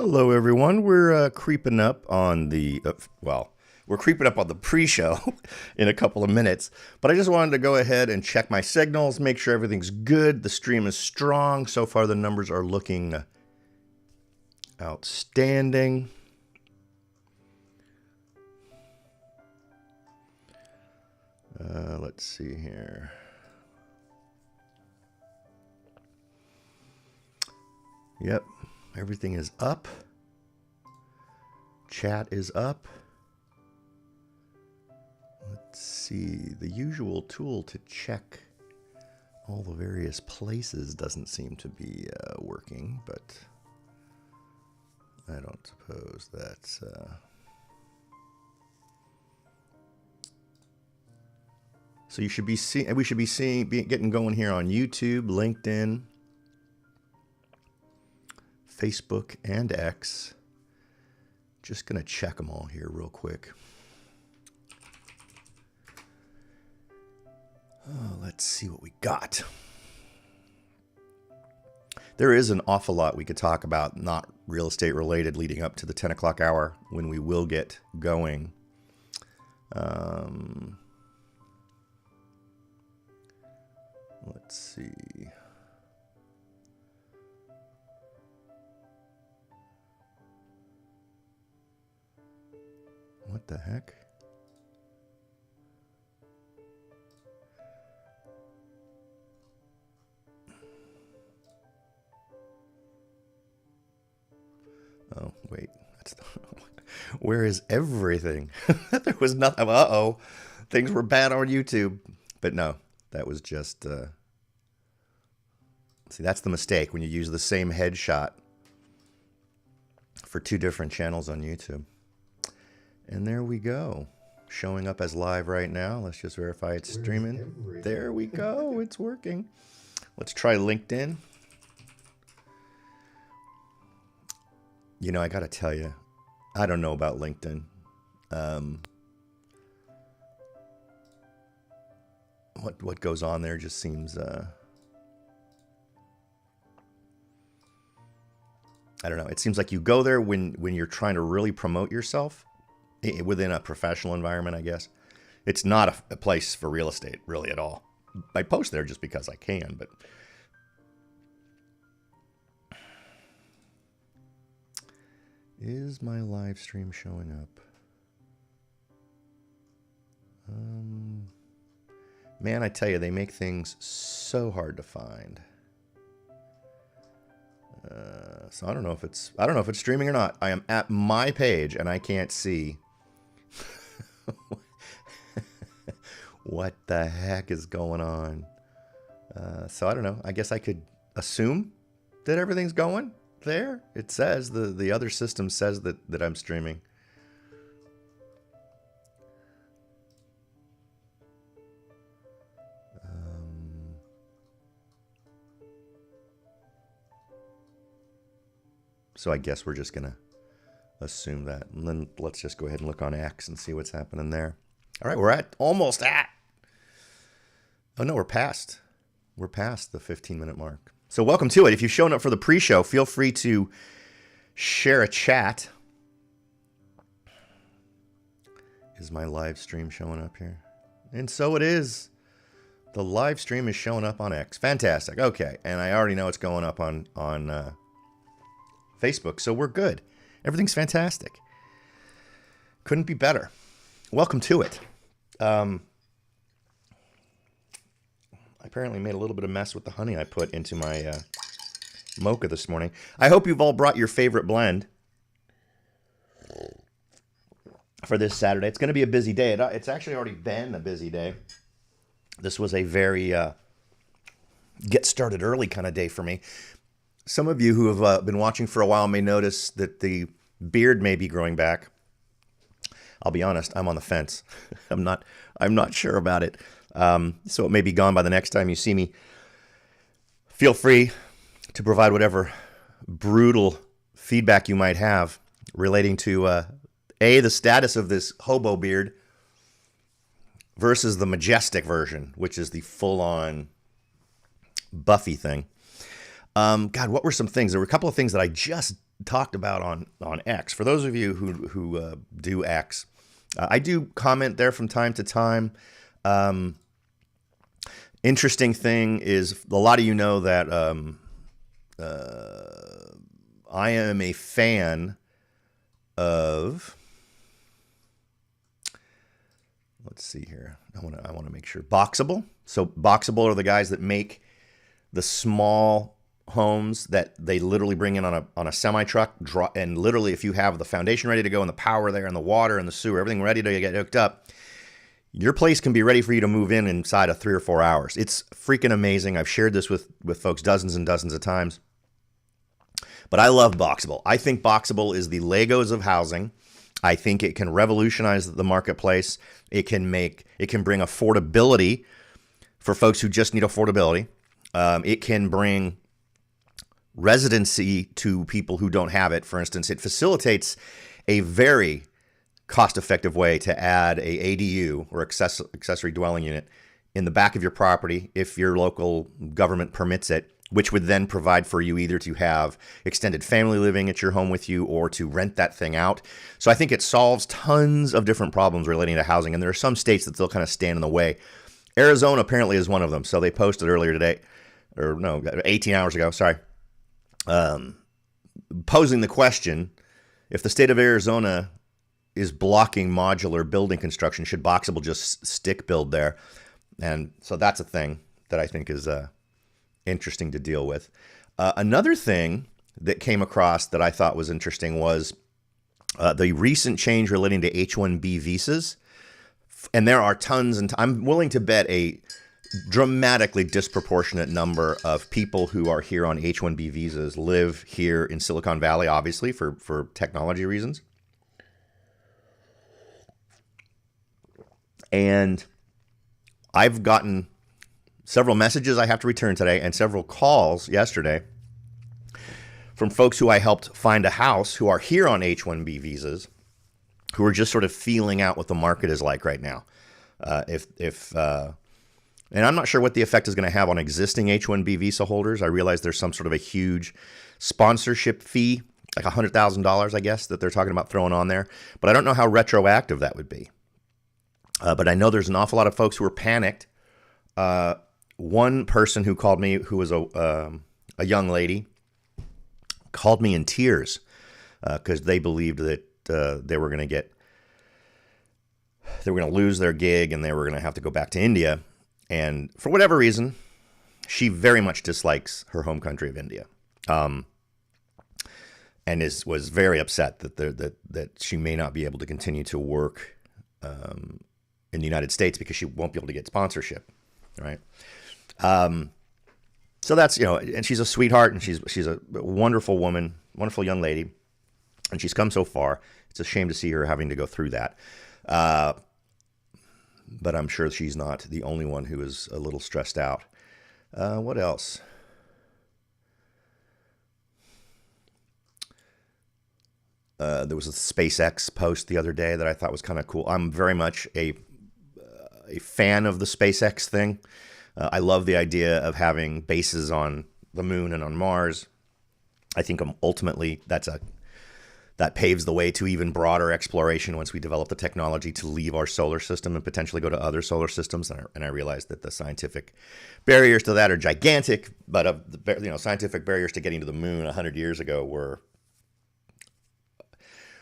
Hello, everyone. We're creeping up on the we're creeping up on the pre-show in a couple of minutes. But I just wanted to go ahead and check my signals, make sure everything's good. The stream is strong. So far, the numbers are looking outstanding. Let's see here. Yep, everything is up. Chat is up. Let's see. The usual tool to check all the various places doesn't seem to be working, but I don't suppose that's... So you should be seeing. We should be getting going here on YouTube, LinkedIn, Facebook, and X. Just gonna check them all here real quick. Oh, let's see what we got. There is an awful lot we could talk about, not real estate related, leading up to the 10 o'clock hour when we will get going. Let's see. What the heck? Oh, wait. That's the... Where is everything? There was nothing. Uh-oh. Things were bad on YouTube. But no, that was just... See, that's the mistake when you use the same headshot for two different channels on YouTube. And there we go. Showing up as live right now. Let's just verify it's streaming. There we go. It's working. Let's try LinkedIn. You know, I got to tell you, I don't know about LinkedIn. What goes on there just seems... I don't know. It seems like you go there when you're trying to really promote yourself within a professional environment, I guess. It's not a place for real estate, really, at all. I post there just because I can, but... Is my live stream showing up? Man, I tell you, they make things so hard to find. So I don't know if it's streaming or not. I am at my page and I can't see what the heck is going on. So I don't know. I guess I could assume that everything's going there. It says the other system says that I'm streaming. So I guess we're just going to assume that. And then let's just go ahead and look on X and see what's happening there. All right, we're almost at. Oh, no, we're past. We're past the 15-minute mark. So welcome to it. If you've shown up for the pre-show, feel free to share a chat. Is my live stream showing up here? And so it is. The live stream is showing up on X. Fantastic. Okay, and I already know it's going up on Facebook, so we're good. Everything's fantastic. Couldn't be better. Welcome to it. I apparently made a little bit of mess with the honey I put into my mocha this morning. I hope you've all brought your favorite blend for this Saturday. It's going to be a busy day. It's actually already been a busy day. This was a very get started early kind of day for me. Some of you who have been watching for a while may notice that the beard may be growing back. I'll be honest, I'm on the fence. I'm not sure about it. So it may be gone by the next time you see me. Feel free to provide whatever brutal feedback you might have relating to the status of this hobo beard versus the majestic version, which is the full-on Buffy thing. God, what were some things? There were a couple of things that talked about on X. For those of you who do X, I do comment there from time to time. Interesting thing is, a lot of you know that I am a fan of. Let's see here. I want to make sure. Boxable. So Boxable are the guys that make the small homes that they literally bring in on a semi truck, and literally if you have the foundation ready to go and the power there and the water and the sewer, everything ready to get hooked up, your place can be ready for you to move in inside of 3 or 4 hours. It's freaking amazing. I've shared this with folks dozens and dozens of times. But I love Boxable. I think Boxable is the Legos of housing. I think it can revolutionize the marketplace. It can bring affordability for folks who just need affordability. It can bring residency to people who don't have it. For instance, it facilitates a very cost-effective way to add a ADU or accessory dwelling unit in the back of your property if your local government permits it, which would then provide for you either to have extended family living at your home with you or to rent that thing out. So I think it solves tons of different problems relating to housing, and there are some states that still kind of stand in the way. Arizona apparently is one of them. So they posted earlier today, 18 hours ago, posing the question, if the state of Arizona is blocking modular building construction, should Boxable just stick build there? And so that's a thing that I think is interesting to deal with. Another thing that came across that I thought was interesting was the recent change relating to H-1B visas. And there are tons, and I'm willing to bet a dramatically disproportionate number of people who are here on H-1B visas live here in Silicon Valley, obviously, for technology reasons. And I've gotten several messages I have to return today and several calls yesterday from folks who I helped find a house who are here on H-1B visas, who are just sort of feeling out what the market is like right now. And I'm not sure what the effect is going to have on existing H-1B visa holders. I realize there's some sort of a huge sponsorship fee, like $100,000, I guess, that they're talking about throwing on there. But I don't know how retroactive that would be. But I know there's an awful lot of folks who are panicked. One person who called me, who was a young lady, called me in tears because they believed that they were going to lose their gig and they were going to have to go back to India. And for whatever reason, she very much dislikes her home country of India, and was very upset that she may not be able to continue to work in the United States because she won't be able to get sponsorship, right? So that's, and she's a sweetheart, and she's a wonderful woman, wonderful young lady, and she's come so far. It's a shame to see her having to go through that. But I'm sure she's not the only one who is a little stressed out. What else? There was a SpaceX post the other day that I thought was kind of cool. I'm very much a fan of the SpaceX thing. I love the idea of having bases on the moon and on Mars. I think ultimately that paves the way to even broader exploration once we develop the technology to leave our solar system and potentially go to other solar systems. And I realize that the scientific barriers to that are gigantic, but scientific barriers to getting to the moon 100 years ago were,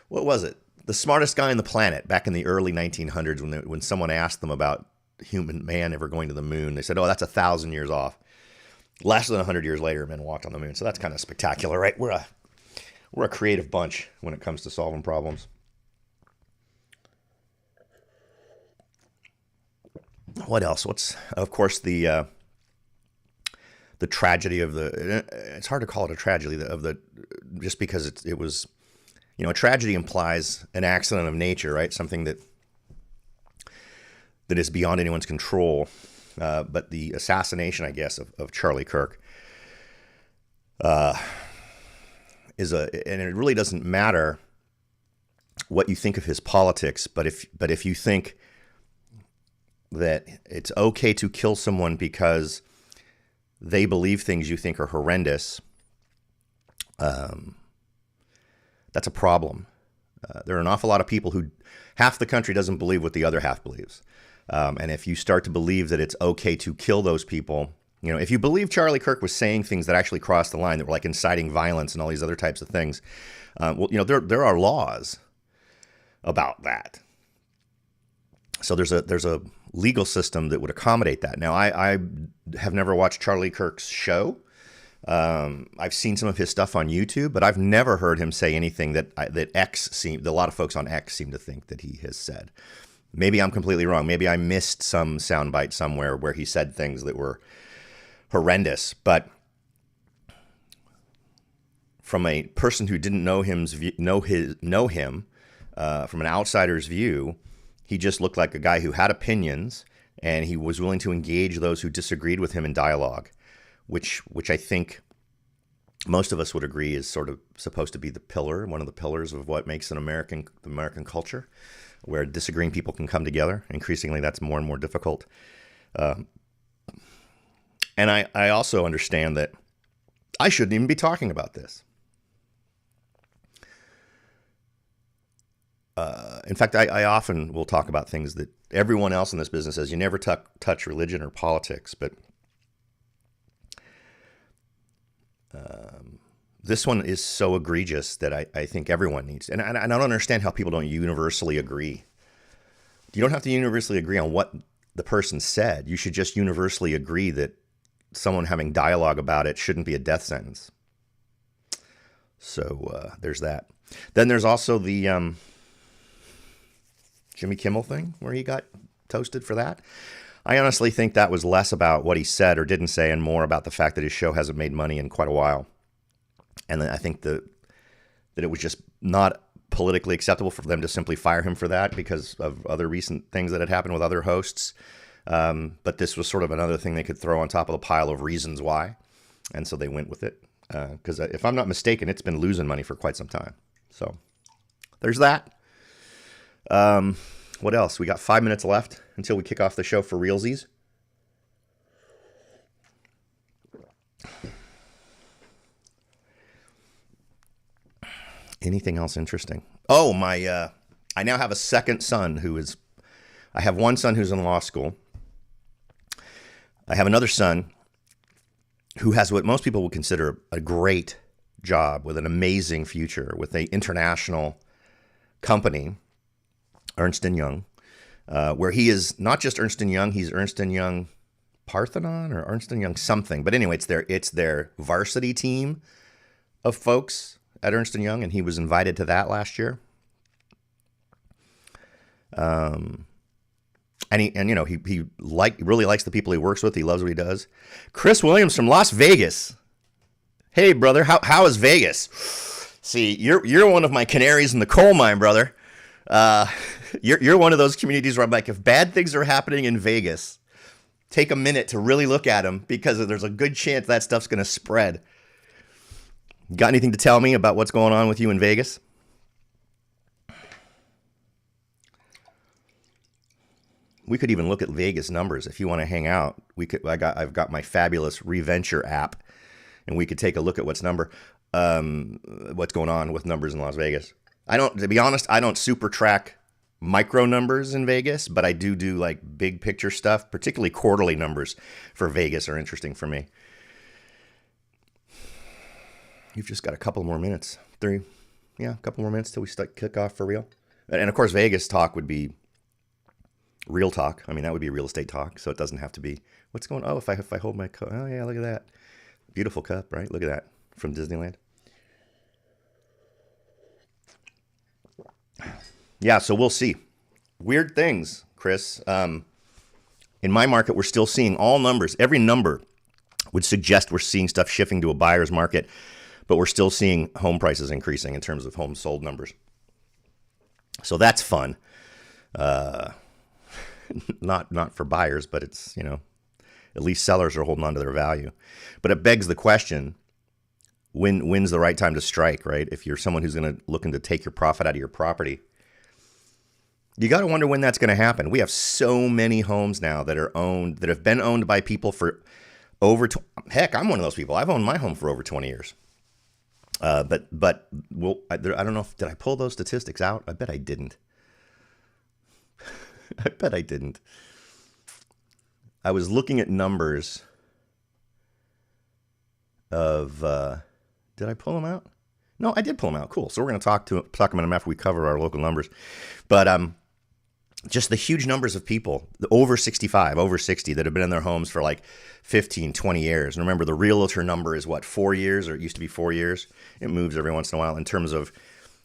what was it? The smartest guy on the planet back in the early 1900s, when someone asked them about man ever going to the moon, they said, "Oh, that's 1,000 years off." Less than 100 years later, men walked on the moon. So that's kind of spectacular, right? We're a creative bunch when it comes to solving problems. What else? Of course, the tragedy of it's hard to call it a tragedy just because it was, a tragedy implies an accident of nature, right? Something that is beyond anyone's control. But the assassination, I guess, of Charlie Kirk, and it really doesn't matter what you think of his politics, but if you think that it's okay to kill someone because they believe things you think are horrendous, That's a problem. There are an awful lot of people who half the country doesn't believe what the other half believes. And if you start to believe that it's okay to kill those people, if you believe Charlie Kirk was saying things that actually crossed the line, that were like inciting violence and all these other types of things, there are laws about that. So there's a legal system that would accommodate that. Now, I have never watched Charlie Kirk's show. I've seen some of his stuff on YouTube, but I've never heard him say anything that a lot of folks on X seem to think that he has said. Maybe I'm completely wrong. Maybe I missed some soundbite somewhere where he said things that were horrendous. But from a person who didn't know him, from an outsider's view, he just looked like a guy who had opinions, and he was willing to engage those who disagreed with him in dialogue, which I think most of us would agree is sort of supposed to be one of the pillars of what makes an American culture, where disagreeing people can come together. Increasingly, that's more and more difficult. And I also understand that I shouldn't even be talking about this. In fact, I often will talk about things that everyone else in this business says, you never touch religion or politics, but this one is so egregious that I think everyone needs. And I don't understand how people don't universally agree. You don't have to universally agree on what the person said. You should just universally agree that someone having dialogue about it shouldn't be a death sentence. So there's that. Then there's also the Jimmy Kimmel thing where he got toasted for that. I honestly think that was less about what he said or didn't say and more about the fact that his show hasn't made money in quite a while. And then I think that it was just not politically acceptable for them to simply fire him for that because of other recent things that had happened with other hosts. But this was sort of another thing they could throw on top of the pile of reasons why. And so they went with it. Because if I'm not mistaken, it's been losing money for quite some time. So there's that. What else? We got 5 minutes left until we kick off the show for realsies. Anything else interesting? Oh, I now have a second son I have one son who's in law school. I have another son who has what most people would consider a great job with an amazing future with an international company, Ernst & Young, where he is not just Ernst & Young, he's Ernst & Young Parthenon or Ernst & Young something. But anyway, it's their varsity team of folks at Ernst & Young, and he was invited to that last year. And he really likes the people he works with. He loves what he does. Chris Williams from Las Vegas. Hey, brother, how is Vegas? See, you're one of my canaries in the coal mine, brother. You're one of those communities where I'm like, if bad things are happening in Vegas, take a minute to really look at them because there's a good chance that stuff's going to spread. Got anything to tell me about what's going on with you in Vegas? We could even look at Vegas numbers if you want to hang out. I've got my fabulous Reventure app, and we could take a look at what's going on with numbers in Las Vegas. To be honest, I don't super track micro numbers in Vegas, but I do like big picture stuff, particularly quarterly numbers for Vegas are interesting for me. You've just got a couple more minutes. A couple more minutes till we kick off for real. And of course, Vegas talk would be real talk. I mean, that would be real estate talk, so it doesn't have to be what's going on. Oh, if I hold my cup. Oh yeah, look at that. Beautiful cup, right? Look at that from Disneyland. Yeah, so we'll see. Weird things, Chris. In my market, we're still seeing all numbers. Every number would suggest we're seeing stuff shifting to a buyer's market, but we're still seeing home prices increasing in terms of homes sold numbers. So that's fun. Not for buyers, but it's, at least sellers are holding on to their value. But it begs the question, when's the right time to strike, right? If you're someone who's looking to take your profit out of your property, you got to wonder when that's going to happen. We have so many homes now that have been owned by people for heck, I'm one of those people. I've owned my home for over 20 years. But I don't know did I pull those statistics out? I bet I didn't. I bet I didn't. I was looking at numbers of, did I pull them out? No, I did pull them out. Cool. So we're going to talk about them after we cover our local numbers. But just the huge numbers of people, over 65, over 60, that have been in their homes for like 15, 20 years. And remember, the realtor number is what, 4 years, or it used to be 4 years. It moves every once in a while in terms of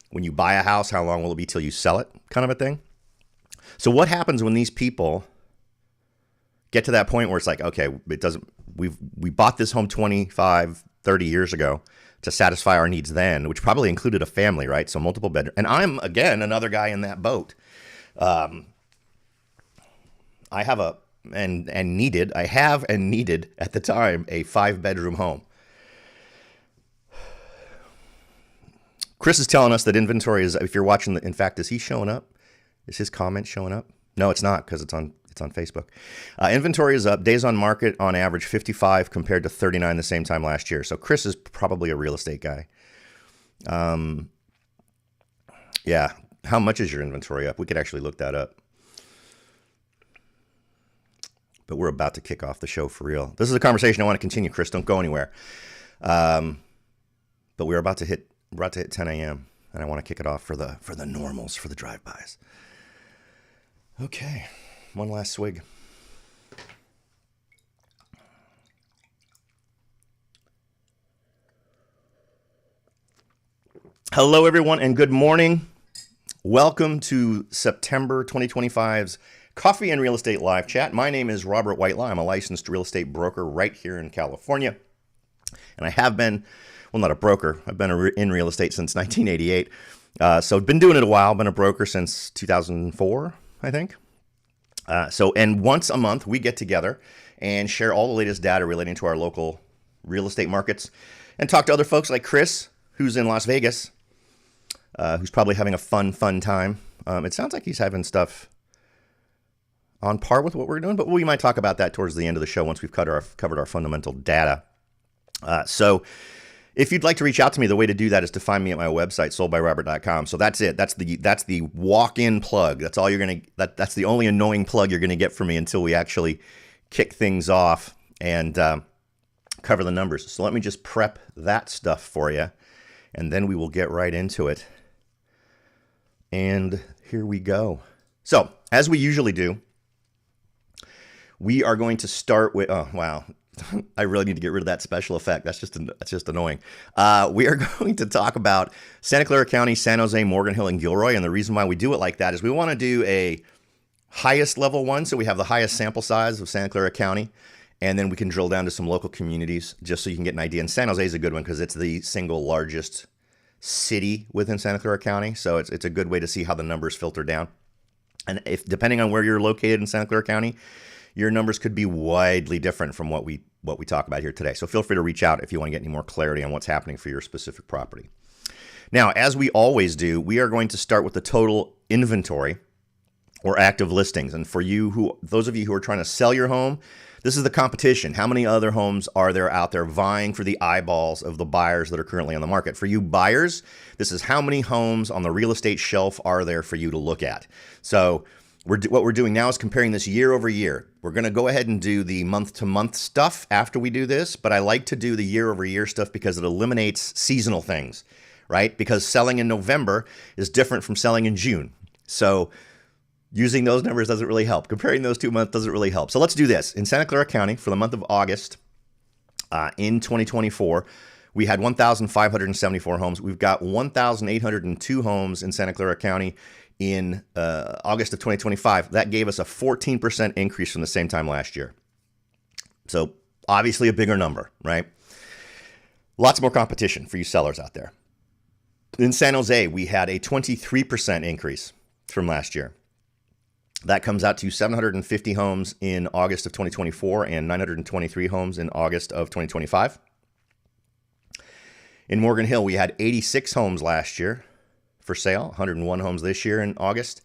when you buy a house, how long will it be till you sell it, kind of a thing. So what happens when these people get to that point where it's like, okay, we bought this home 25, 30 years ago to satisfy our needs then, which probably included a family, right? So multiple bedroom. And I'm, again, another guy in that boat. I have and needed at the time a 5-bedroom home. Chris is telling us that inventory is, if you're watching, in fact, is he showing up? Is his comment showing up? No, it's not, because it's on Facebook. Inventory is up. Days on market on average 55 compared to 39 the same time last year. So Chris is probably a real estate guy. Yeah. How much is your inventory up? We could actually look that up. But we're about to kick off the show for real. This is a conversation I want to continue, Chris. Don't go anywhere. But we're about to hit 10 a.m. and I want to kick it off for the normals, for the drive-bys. Okay. One last swig. Hello, everyone, and good morning. Welcome to September 2025's Coffee and Real Estate Live Chat. My name is Robert Whitelaw. I'm a licensed real estate broker right here in California. And I have been, well, not a broker. I've been in real estate since 1988. So I've been doing it a while. Been a broker since 2004, I think. And once a month, we get together and share all the latest data relating to our local real estate markets and talk to other folks like Chris, who's in Las Vegas, who's probably having a fun time. It sounds like he's having stuff on par with what we're doing, but we might talk about that towards the end of the show once we've covered our fundamental data. So if you'd like to reach out to me, the way to do that is to find me at my website, soldbyrobert.com. So that's it. That's the walk-in plug. That's all that's the only annoying plug you're gonna get from me until we actually kick things off and cover the numbers. So let me just prep that stuff for you, and then we will get right into it. And here we go. So as we usually do, we are going to start with, oh, wow. I really need to get rid of that special effect. That's just annoying. We are going to talk about Santa Clara County, San Jose, Morgan Hill, and Gilroy. And the reason why we do it like that is we want to do a highest level one. So we have the highest sample size of Santa Clara County. And then we can drill down to some local communities just so you can get an idea. And San Jose is a good one because it's the single largest city within Santa Clara County. So it's a good way to see how the numbers filter down. And if depending on where you're located in Santa Clara County, your numbers could be widely different from what we talk about here today. So feel free to reach out if you want to get any more clarity on what's happening for your specific property. Now, as we always do, we are going to start with the total inventory or active listings. And for those of you who are trying to sell your home, this is the competition. How many other homes are there out there vying for the eyeballs of the buyers that are currently on the market? For you buyers, this is how many homes on the real estate shelf are there for you to look at. So what we're doing now is comparing this year over year. We're going to go ahead and do the month-to-month stuff after we do this, but I like to do the year-over-year stuff because it eliminates seasonal things, right? Because selling in November is different from selling in June. So using those numbers doesn't really help. Comparing those 2 months doesn't really help. So let's do this. In Santa Clara County, for the month of August in 2024, we had 1,574 homes. We've got 1,802 homes in Santa Clara County in August of 2025. That gave us a 14% increase from the same time last year. So obviously a bigger number, right? Lots more competition for you sellers out there. In San Jose, we had a 23% increase from last year. That comes out to 750 homes in August of 2024 and 923 homes in August of 2025. In Morgan Hill, we had 86 homes last year for sale, 101 homes this year in August.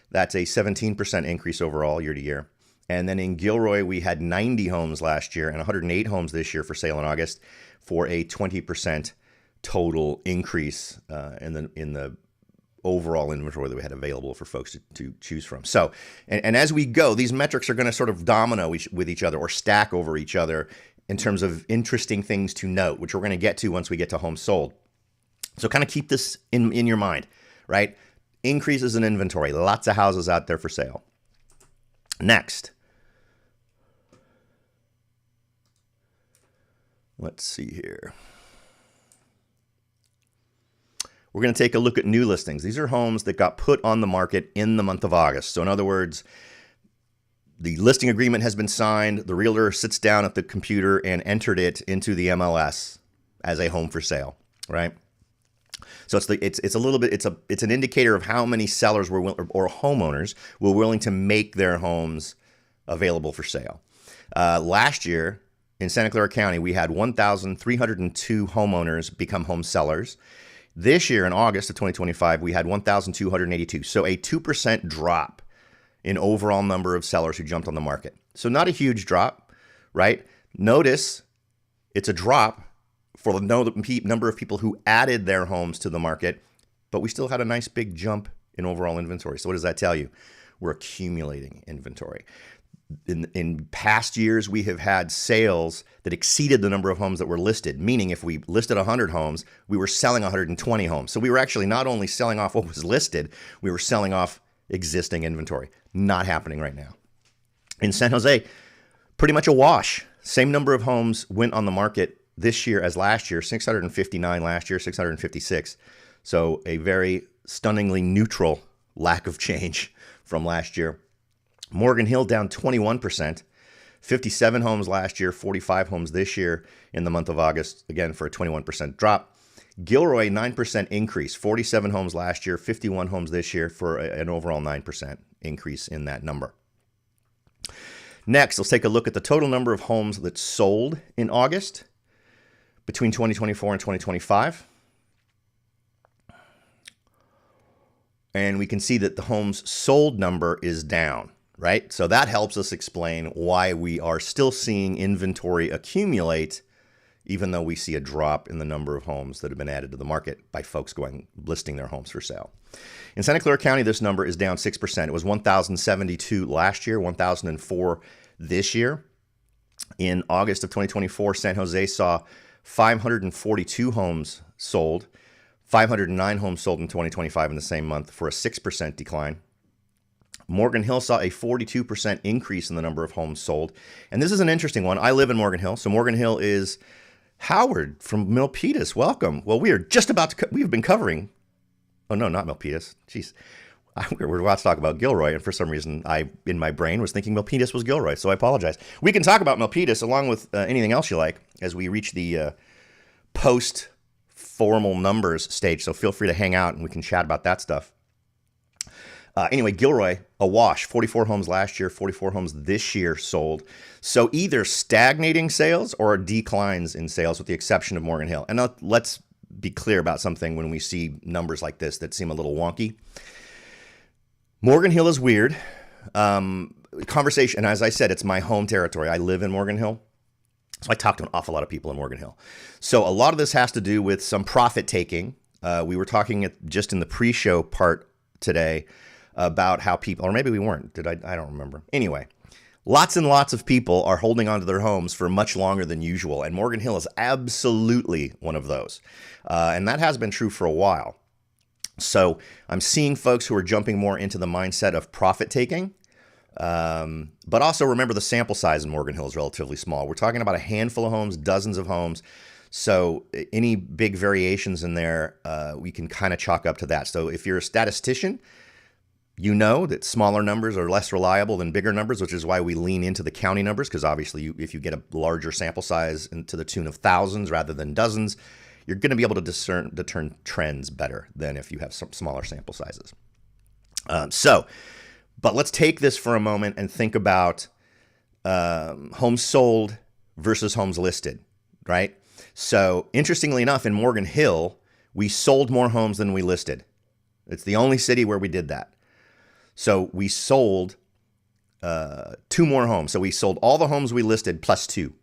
That's a 17% increase overall year to year. And then in Gilroy, we had 90 homes last year and 108 homes this year for sale in August for a 20% total increase in the overall inventory that we had available for folks to choose from. So, and as we go, these metrics are going to sort of domino with each other or stack over each other in terms of interesting things to note, which we're going to get to once we get to homes sold. So kind of keep this in your mind, right? Increases in inventory, lots of houses out there for sale. Next, let's see here. We're going to take a look at new listings. These are homes that got put on the market in the month of August. So in other words, the listing agreement has been signed. The realtor sits down at the computer and entered it into the MLS as a home for sale, right? So it's an indicator of how many sellers or homeowners were willing to make their homes available for sale. Last year in Santa Clara County, we had 1,302 homeowners become home sellers. This year in August of 2025, we had 1,282. So a 2% drop in overall number of sellers who jumped on the market. So not a huge drop, right? Notice it's a drop for the number of people who added their homes to the market, but we still had a nice big jump in overall inventory. So what does that tell you? We're accumulating inventory. In past years, we have had sales that exceeded the number of homes that were listed, meaning if we listed 100 homes, we were selling 120 homes. So we were actually not only selling off what was listed, we were selling off existing inventory. Not happening right now. In San Jose, pretty much a wash. Same number of homes went on the market this year as last year, 659 last year, 656. So a very stunningly neutral lack of change from last year. Morgan Hill down 21%, 57 homes last year, 45 homes this year in the month of August, again for a 21% drop. Gilroy, 9% increase, 47 homes last year, 51 homes this year for an overall 9% increase in that number. Next, let's take a look at the total number of homes that sold in August between 2024 and 2025. And we can see that the homes sold number is down, right? So that helps us explain why we are still seeing inventory accumulate, even though we see a drop in the number of homes that have been added to the market by folks listing their homes for sale. In Santa Clara County, this number is down 6%. It was 1,072 last year, 1,004 this year. In August of 2024, San Jose saw 542 homes sold, 509 homes sold in 2025 in the same month for a 6% decline. Morgan Hill saw a 42% increase in the number of homes sold. And this is an interesting one. I live in Morgan Hill. So Morgan Hill is Howard from Milpitas. Welcome. Well, we are just about to, we've been covering, oh no, not Milpitas. Jeez. We're about to talk about Gilroy. And for some reason, in my brain was thinking Milpitas was Gilroy. So I apologize. We can talk about Milpitas along with anything else you like as we reach the post-formal numbers stage. So feel free to hang out and we can chat about that stuff. Anyway, Gilroy, a wash, 44 homes last year, 44 homes this year sold. So either stagnating sales or declines in sales with the exception of Morgan Hill. And let's be clear about something when we see numbers like this that seem a little wonky. Morgan Hill is weird. Conversation, and as I said, it's my home territory. I live in Morgan Hill. So I talk to an awful lot of people in Morgan Hill. So a lot of this has to do with some profit taking. We were talking just in the pre-show part today about how people, or maybe we weren't, I don't remember. Anyway, lots and lots of people are holding onto their homes for much longer than usual. And Morgan Hill is absolutely one of those. And that has been true for a while. So I'm seeing folks who are jumping more into the mindset of profit taking. But also remember the sample size in Morgan Hill is relatively small. We're talking about a handful of homes, dozens of homes. So any big variations in there, we can kind of chalk up to that. So if you're a statistician, you know that smaller numbers are less reliable than bigger numbers, which is why we lean into the county numbers, because obviously if you get a larger sample size to the tune of thousands rather than dozens, you're going to be able to discern trends better than if you have some smaller sample sizes. But let's take this for a moment and think about homes sold versus homes listed, right? So interestingly enough, in Morgan Hill, we sold more homes than we listed. It's the only city where we did that. So we sold 2 more homes. So we sold all the homes we listed plus 2,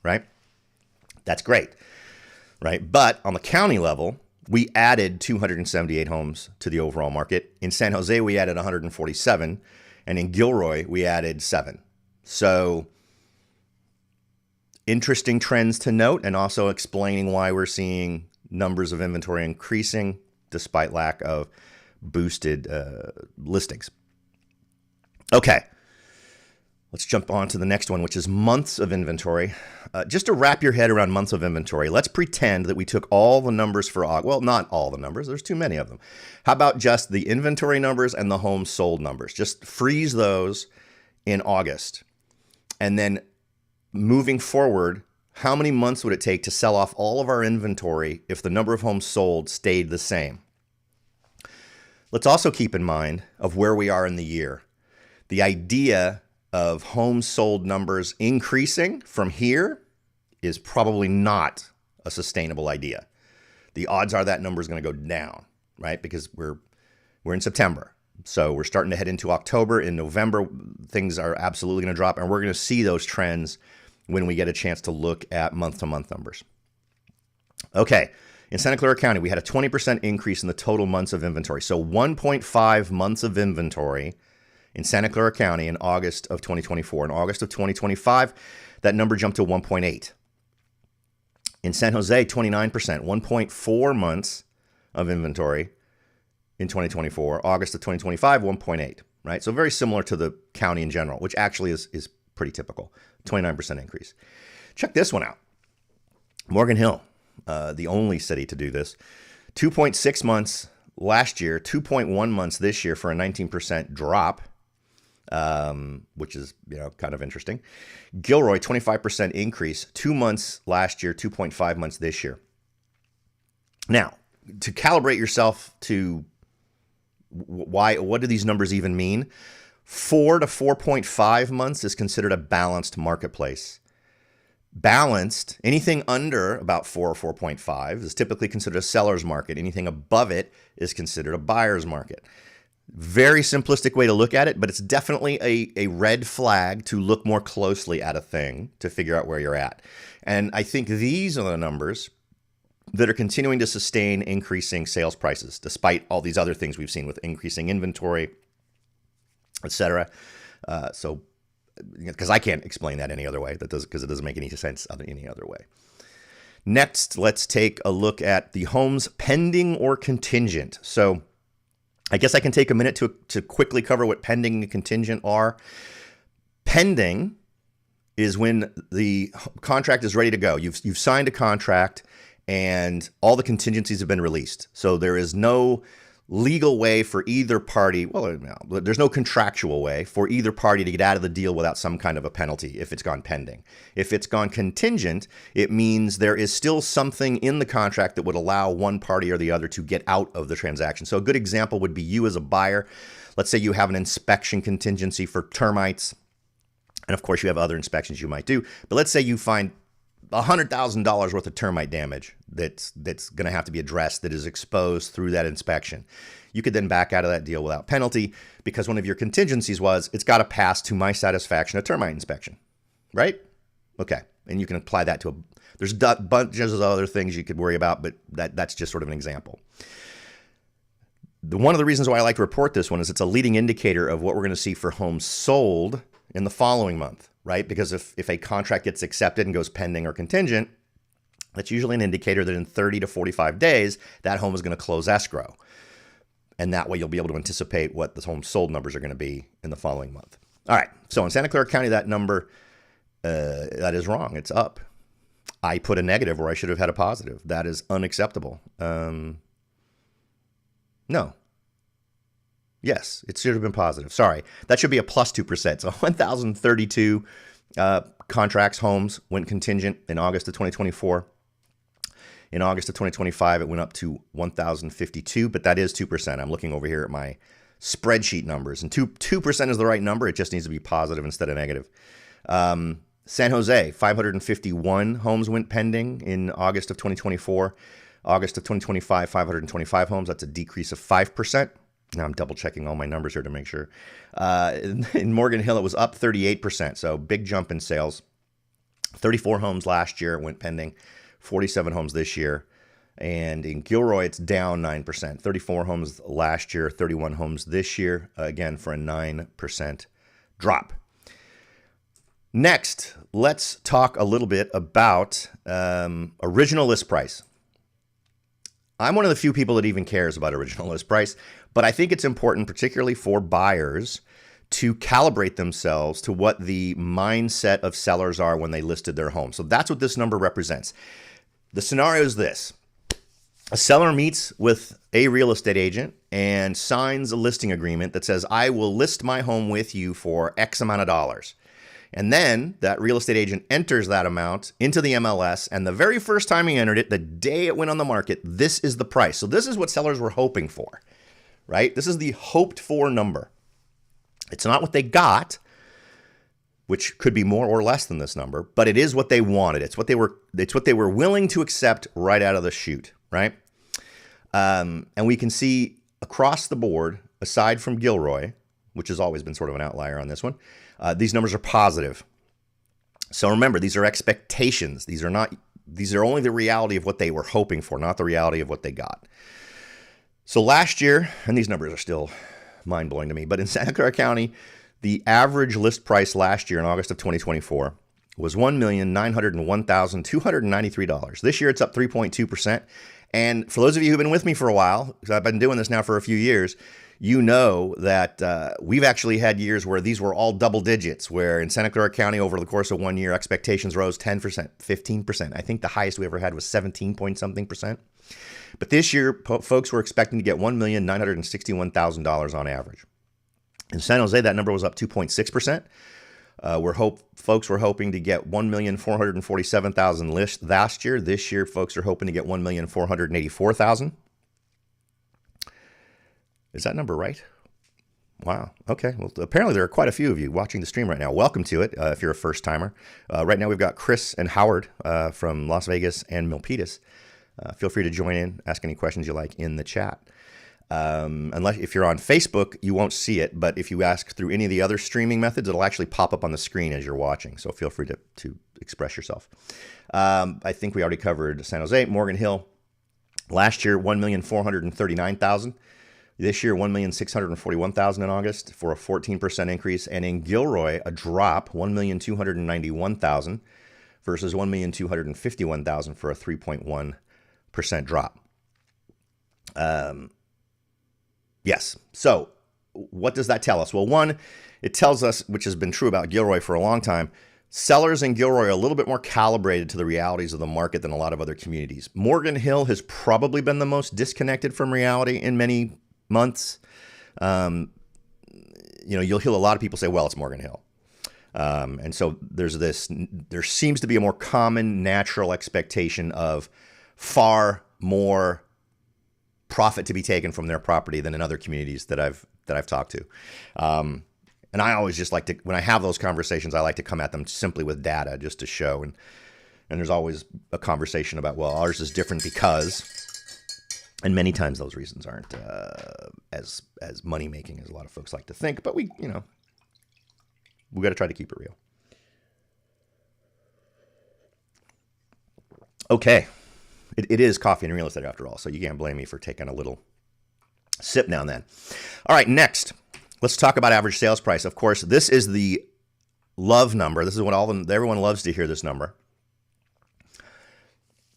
right? That's great. right? But on the county level, we added 278 homes to the overall market. In San Jose, we added 147, and in Gilroy, we added 7. So interesting trends to note, and also explaining why we're seeing numbers of inventory increasing despite lack of boosted listings. Okay, let's jump on to the next one, which is months of inventory. Just to wrap your head around months of inventory, let's pretend that we took all the numbers for August. Well, not all the numbers. There's too many of them. How about just the inventory numbers and the homes sold numbers? Just freeze those in August. And then moving forward, how many months would it take to sell off all of our inventory if the number of homes sold stayed the same? Let's also keep in mind of where we are in the year. The idea of homes sold numbers increasing from here is probably not a sustainable idea. The odds are that number is going to go down, right? Because we're in September. So we're starting to head into October. In November, things are absolutely going to drop, and we're going to see those trends when we get a chance to look at month-to-month numbers. Okay, in Santa Clara County, we had a 20% increase in the total months of inventory. So 1.5 months of inventory in Santa Clara County in August of 2024. In August of 2025, that number jumped to 1.8. In San Jose, 29%, 1.4 months of inventory in 2024. August of 2025, 1.8, right? So very similar to the county in general, which actually is pretty typical, 29% increase. Check this one out. Morgan Hill, the only city to do this, 2.6 months last year, 2.1 months this year for a 19% drop. Which is, kind of interesting. Gilroy, 25% increase, 2 months last year, 2.5 months this year. Now, to calibrate yourself to what do these numbers even mean? 4 to 4.5 months is considered a balanced marketplace. Balanced, anything under about 4 or 4.5 is typically considered a seller's market. Anything above it is considered a buyer's market. Very simplistic way to look at it, but it's definitely a red flag to look more closely at a thing to figure out where you're at. And I think these are the numbers that are continuing to sustain increasing sales prices, despite all these other things we've seen with increasing inventory, etc. So, because I can't explain that any other way, because it doesn't make any sense any other way. Next, let's take a look at the homes pending or contingent. So I guess I can take a minute to quickly cover what pending and contingent are. Pending is when the contract is ready to go. You've signed a contract and all the contingencies have been released. So there is no legal way for either party, there's no contractual way for either party to get out of the deal without some kind of a penalty if it's gone pending. If it's gone contingent, it means there is still something in the contract that would allow one party or the other to get out of the transaction. So a good example would be you as a buyer. Let's say you have an inspection contingency for termites, and of course you have other inspections you might do, but let's say you find $100,000 worth of termite damage that's going to have to be addressed that is exposed through that inspection. You could then back out of that deal without penalty because one of your contingencies was it's got to pass to my satisfaction a termite inspection, right? Okay, and you can apply that to there's bunches of other things you could worry about, but that's just sort of an example. One of the reasons why I like to report this one is it's a leading indicator of what we're going to see for homes sold in the following month, right? Because if a contract gets accepted and goes pending or contingent, that's usually an indicator that in 30 to 45 days, that home is going to close escrow. And that way you'll be able to anticipate what the home sold numbers are going to be in the following month. All right, so in Santa Clara County, that number, that is wrong. It's up. I put a negative where I should have had a positive. That is unacceptable. No. Yes, it should have been positive. Sorry. That should be a plus 2%. So 1,032 contracts, homes went contingent in August of 2024. In August of 2025, it went up to 1,052, but that is 2%. I'm looking over here at my spreadsheet numbers, and 2% is the right number. It just needs to be positive instead of negative. San Jose, 551 homes went pending in August of 2024. August of 2025, 525 homes. That's a decrease of 5%. Now I'm double checking all my numbers here to make sure. In Morgan Hill, it was up 38%. So big jump in sales. 34 homes last year went pending. 47 homes this year. And in Gilroy, it's down 9%. 34 homes last year, 31 homes this year, again, for a 9% drop. Next, let's talk a little bit about original list price. I'm one of the few people that even cares about original list price, but I think it's important, particularly for buyers, to calibrate themselves to what the mindset of sellers are when they listed their home. So that's what this number represents. The scenario is this. A seller meets with a real estate agent and signs a listing agreement that says, I will list my home with you for X amount of dollars. And then that real estate agent enters that amount into the MLS, and the very first time he entered it, the day it went on the market, this is the price. So this is what sellers were hoping for, right? This is the hoped for number. It's not what they got, which could be more or less than this number, but it is what they wanted. It's what they were willing to accept right out of the chute, right? And we can see across the board, aside from Gilroy, which has always been sort of an outlier on this one, these numbers are positive. So remember, these are expectations. These are only the reality of what they were hoping for, not the reality of what they got. So last year, and these numbers are still mind-blowing to me, but in Santa Clara County, the average list price last year in August of 2024 was $1,901,293. This year, it's up 3.2%. And for those of you who've been with me for a while, because I've been doing this now for a few years, you know that we've actually had years where these were all double digits, where in Santa Clara County over the course of 1 year, expectations rose 10%, 15%. I think the highest we ever had was 17 point something percent. But this year, folks were expecting to get $1,961,000 on average. In San Jose, that number was up 2.6%. Folks were hoping to get $1,447,000 last year. This year, folks are hoping to get $1,484,000. Is that number right? Wow. Okay. Well, apparently there are quite a few of you watching the stream right now. Welcome to it if you're a first timer. Right now we've got Chris and Howard from Las Vegas and Milpitas. Feel free to join in, ask any questions you like in the chat. Unless if you're on Facebook, you won't see it, but if you ask through any of the other streaming methods, it'll actually pop up on the screen as you're watching. So feel free to express yourself. I think we already covered San Jose, Morgan Hill. Last year, $1,439,000. This year, $1,641,000 in August for a 14% increase. And in Gilroy, a drop, $1,291,000 versus $1,251,000 for a 3.1% drop. Yes. So what does that tell us? Well, one, it tells us, which has been true about Gilroy for a long time, sellers in Gilroy are a little bit more calibrated to the realities of the market than a lot of other communities. Morgan Hill has probably been the most disconnected from reality in many months. You'll hear a lot of people say, well, it's Morgan Hill. And so there seems to be a more common natural expectation of far more profit to be taken from their property than in other communities that I've talked to. And I always just like to, when I have those conversations, I like to come at them simply with data just to show. And there's always a conversation about, well, ours is different because, and many times those reasons aren't as money making as a lot of folks like to think, but we got to try to keep it real. Okay. It is coffee and real estate after all, so you can't blame me for taking a little sip now and then. All right, next, let's talk about average sales price. Of course, this is the love number. This is what everyone loves to hear, this number.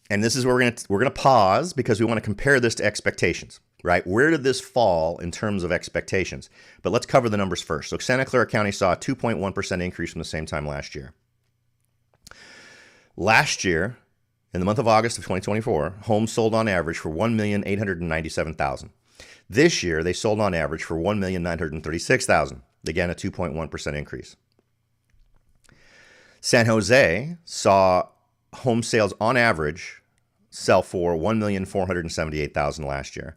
And this is where we're gonna pause because we want to compare this to expectations, right? Where did this fall in terms of expectations? But let's cover the numbers first. So Santa Clara County saw a 2.1% increase from the same time last year. Last year, in the month of August of 2024, homes sold on average for $1,897,000. This year, they sold on average for $1,936,000. Again, a 2.1% increase. San Jose saw home sales on average sell for $1,478,000 last year.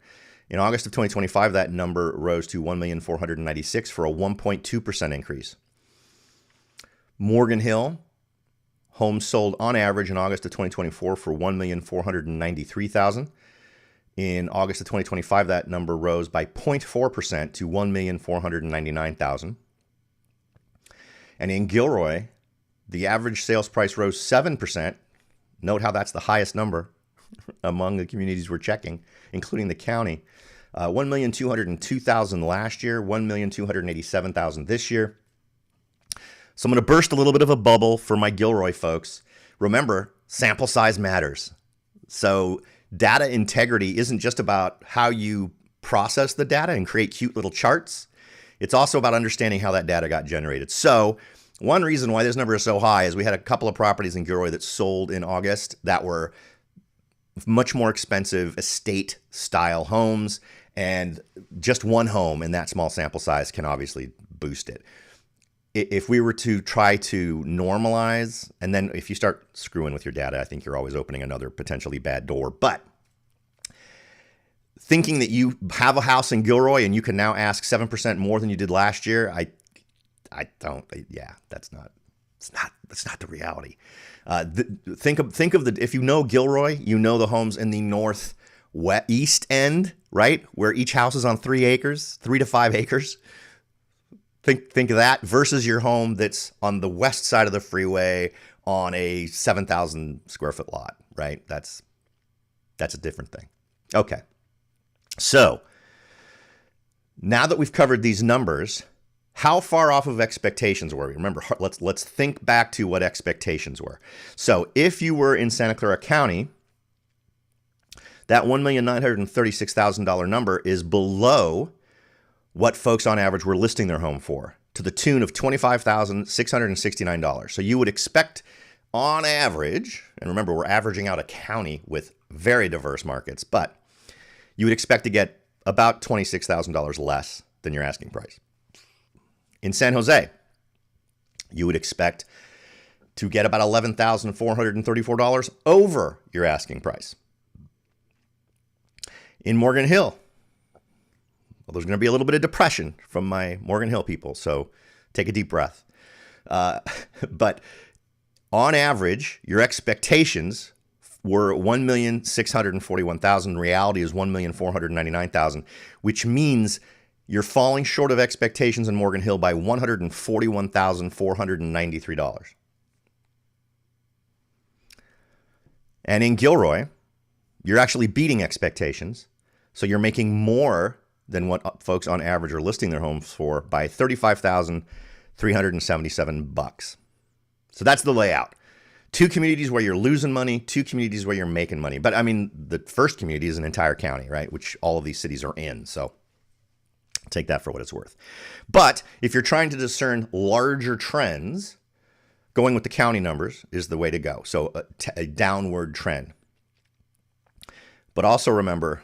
In August of 2025, that number rose to $1,496,000 for a 1.2% increase. Morgan Hill, homes sold on average in August of 2024 for $1,493,000. In August of 2025, that number rose by 0.4% to $1,499,000. And in Gilroy, the average sales price rose 7% Note how that's the highest number among the communities we're checking, including the county. 1,202,000 last year, 1,287,000 this year. So I'm going to burst a little bit of a bubble for my Gilroy folks. Remember, sample size matters. So data integrity isn't just about how you process the data and create cute little charts. It's also about understanding how that data got generated. So one reason why this number is so high is we had a couple of properties in Gilroy that sold in August that were much more expensive estate style homes, and just one home in that small sample size can obviously boost it. If we were to try to normalize, and then if you start screwing with your data, I think you're always opening another potentially bad door. But thinking that you have a house in Gilroy and you can now ask 7% more than you did last year, that's not the reality. Think of if you know Gilroy, you know the homes in the northeast end, right? Where each house is on 3 to 5 acres. Think of that versus your home that's on the west side of the freeway on a 7,000 square foot lot, right? That's a different thing. Okay. So now that we've covered these numbers, how far off of expectations were we? Remember, let's think back to what expectations were. So if you were in Santa Clara County, that $1,936,000 number is below what folks on average were listing their home for, to the tune of $25,669. So you would expect on average, and remember, we're averaging out a county with very diverse markets, but you would expect to get about $26,000 less than your asking price. In San Jose, you would expect to get about $11,434 over your asking price. In Morgan Hill, well, there's going to be a little bit of depression from my Morgan Hill people, so take a deep breath. But on average, your expectations were $1,641,000. Reality is $1,499,000, which means you're falling short of expectations in Morgan Hill by $141,493. And in Gilroy, you're actually beating expectations. So you're making more than what folks on average are listing their homes for by $35,377. So that's the layout. 2 communities where you're losing money, 2 communities where you're making money. But I mean, the first community is an entire county, right? Which all of these cities are in. So take that for what it's worth. But if you're trying to discern larger trends, going with the county numbers is the way to go. So a downward trend. But also remember,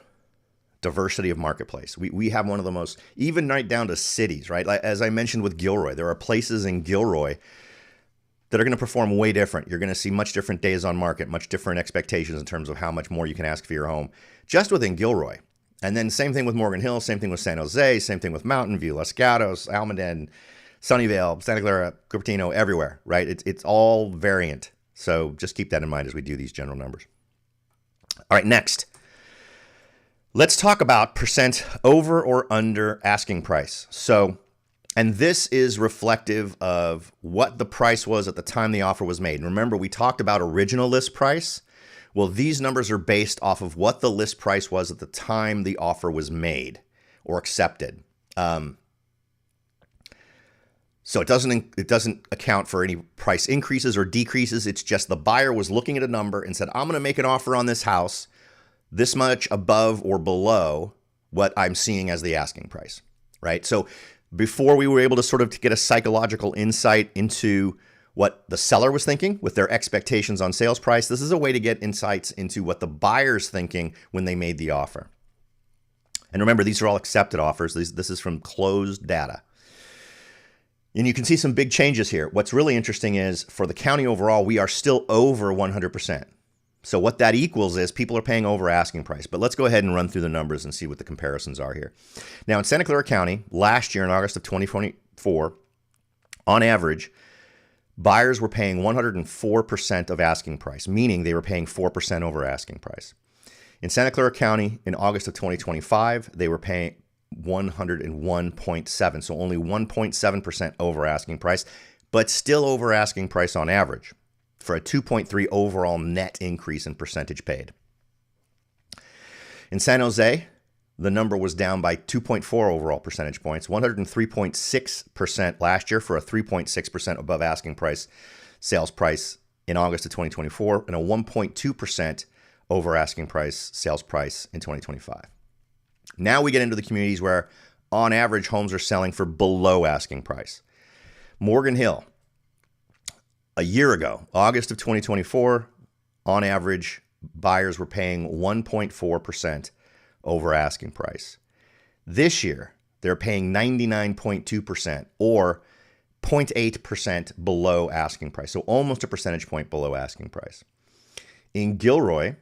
diversity of marketplace. We have one of the most, even right down to cities, right? Like, as I mentioned with Gilroy, there are places in Gilroy that are going to perform way different. You're going to see much different days on market, much different expectations in terms of how much more you can ask for your home just within Gilroy. And then same thing with Morgan Hill, same thing with San Jose, same thing with Mountain View, Los Gatos, Almaden, Sunnyvale, Santa Clara, Cupertino, everywhere, right? It's all variant. So just keep that in mind as we do these general numbers. All right, next. Let's talk about percent over or under asking price. So, and this is reflective of what the price was at the time the offer was made. And remember, we talked about original list price. Well, these numbers are based off of what the list price was at the time the offer was made or accepted. So it doesn't account for any price increases or decreases. It's just the buyer was looking at a number and said, I'm going to make an offer on this house this much above or below what I'm seeing as the asking price, right? So before we were able to sort of get a psychological insight into what the seller was thinking with their expectations on sales price, this is a way to get insights into what the buyer's thinking when they made the offer. And remember, these are all accepted offers. This is from closed data. And you can see some big changes here. What's really interesting is for the county overall, we are still over 100%. So what that equals is people are paying over asking price. But let's go ahead and run through the numbers and see what the comparisons are here. Now, in Santa Clara County, last year in August of 2024, on average, buyers were paying 104% of asking price, meaning they were paying 4% over asking price. In Santa Clara County, in August of 2025, they were paying 101.7, so only 1.7% over asking price, but still over asking price on average. for a 2.3 overall net increase in percentage paid. In San Jose, the number was down by 2.4 overall percentage points, 103.6% last year for a 3.6% above asking price sales price in August of 2024, and a 1.2% over asking price sales price in 2025. Now we get into the communities where, on average, homes are selling for below asking price. Morgan Hill, a year ago, August of 2024, on average, buyers were paying 1.4% over asking price. This year, they're paying 99.2% or 0.8% below asking price. So almost a percentage point below asking price. In Gilroy,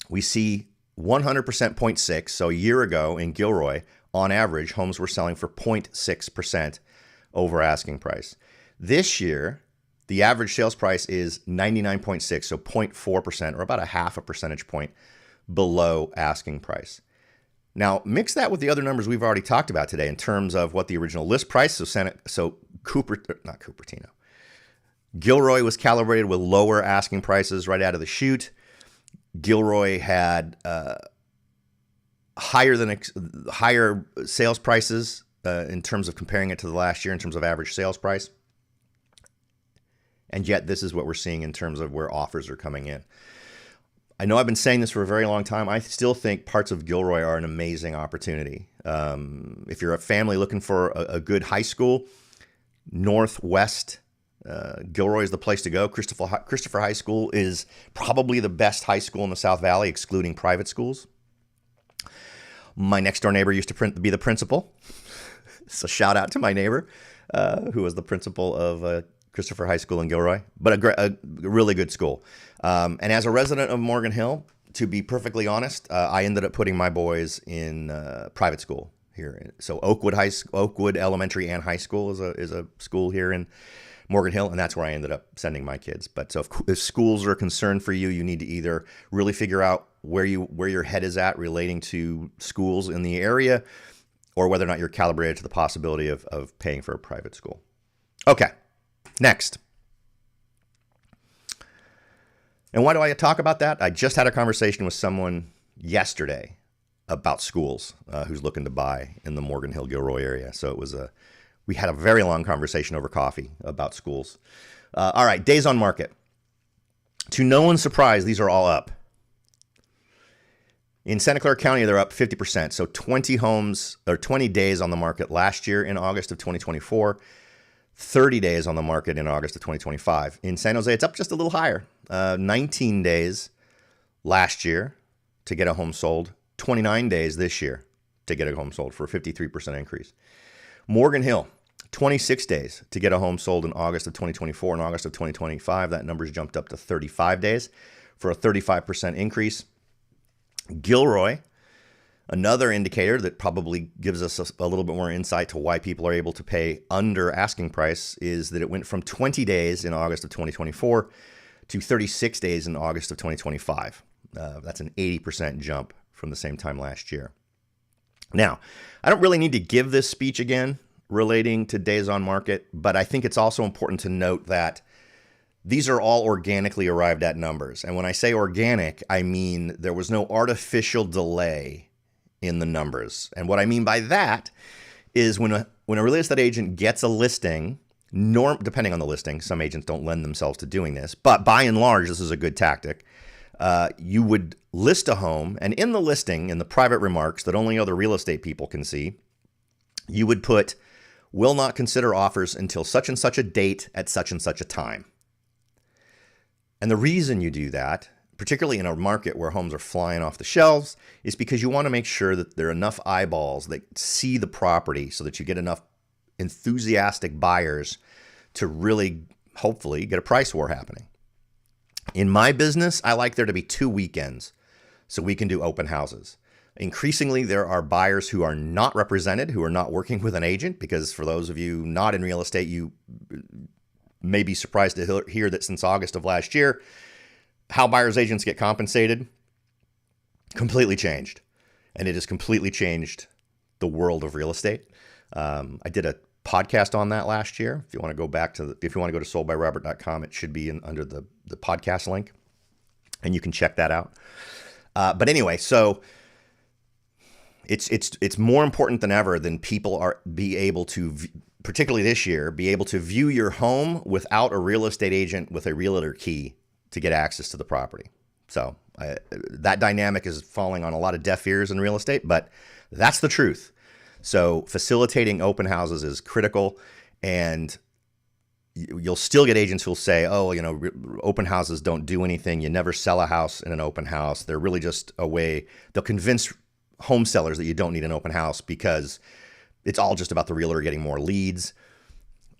we see 100% 0.6. So a year ago in Gilroy, on average, homes were selling for 0.6% over asking price. This year, the average sales price is 99.6, so 0.4%, or about a half a percentage point below asking price. Now, mix that with the other numbers we've already talked about today in terms of what the original list price, Gilroy was calibrated with lower asking prices right out of the chute. Gilroy had higher sales prices in terms of comparing it to the last year in terms of average sales price. And yet this is what we're seeing in terms of where offers are coming in. I know I've been saying this for a very long time. I still think parts of Gilroy are an amazing opportunity. If you're a family looking for a good high school, Northwest Gilroy is the place to go. Christopher High School is probably the best high school in the South Valley, excluding private schools. My next door neighbor used to be the principal. So shout out to my neighbor who was the principal of Christopher High School in Gilroy, but a really good school. And as a resident of Morgan Hill, to be perfectly honest, I ended up putting my boys in private school here. So Oakwood Elementary and High School is a school here in Morgan Hill, and that's where I ended up sending my kids. But so if schools are a concern for you, you need to either really figure out where your head is at relating to schools in the area, or whether or not you're calibrated to the possibility of paying for a private school. Okay, next. And why do I talk about that? I just had a conversation with someone yesterday about schools who's looking to buy in the Morgan Hill Gilroy area. So we had a very long conversation over coffee about schools. All right, days on market. To no one's surprise, these are all up. In Santa Clara County, they're up 50%. So 20 days on the market last year in August of 2024, 30 days on the market in August of 2025. In San Jose, it's up just a little higher. 19 days last year to get a home sold, 29 days this year to get a home sold for a 53% increase. Morgan Hill, 26 days to get a home sold in August of 2024. In August of 2025, that number's jumped up to 35 days for a 35% increase. Gilroy, another indicator that probably gives us a little bit more insight to why people are able to pay under asking price, is that it went from 20 days in August of 2024 to 36 days in August of 2025. That's an 80% jump from the same time last year. Now, I don't really need to give this speech again relating to days on market, but I think it's also important to note that these are all organically arrived at numbers. And when I say organic, I mean there was no artificial delay in the numbers. And what I mean by that is when a real estate agent gets a listing, depending on the listing, some agents don't lend themselves to doing this, but by and large, this is a good tactic. You would list a home, and in the listing, in the private remarks that only other real estate people can see, you would put, "will not consider offers until such and such a date at such and such a time." And the reason you do that, particularly in a market where homes are flying off the shelves, is because you want to make sure that there are enough eyeballs that see the property so that you get enough enthusiastic buyers to really, hopefully, get a price war happening. In my business, I like there to be 2 weekends so we can do open houses. Increasingly, there are buyers who are not represented, who are not working with an agent, because for those of you not in real estate, you may be surprised to hear that since August of last year, how buyers agents get compensated completely changed. And it has completely changed the world of real estate. I did a podcast on that last year. If you want to go back to, if you want to go to soldbyrobert.com, it should be under the podcast link, and you can check that out. But anyway, so it's more important than ever than people be able to, particularly this year, be able to view your home without a real estate agent with a realtor key to get access to the property. So that dynamic is falling on a lot of deaf ears in real estate, but that's the truth. So facilitating open houses is critical, and you'll still get agents who'll say, oh, open houses don't do anything. You never sell a house in an open house. They're really just a way. They'll convince home sellers that you don't need an open house because it's all just about the realtor getting more leads.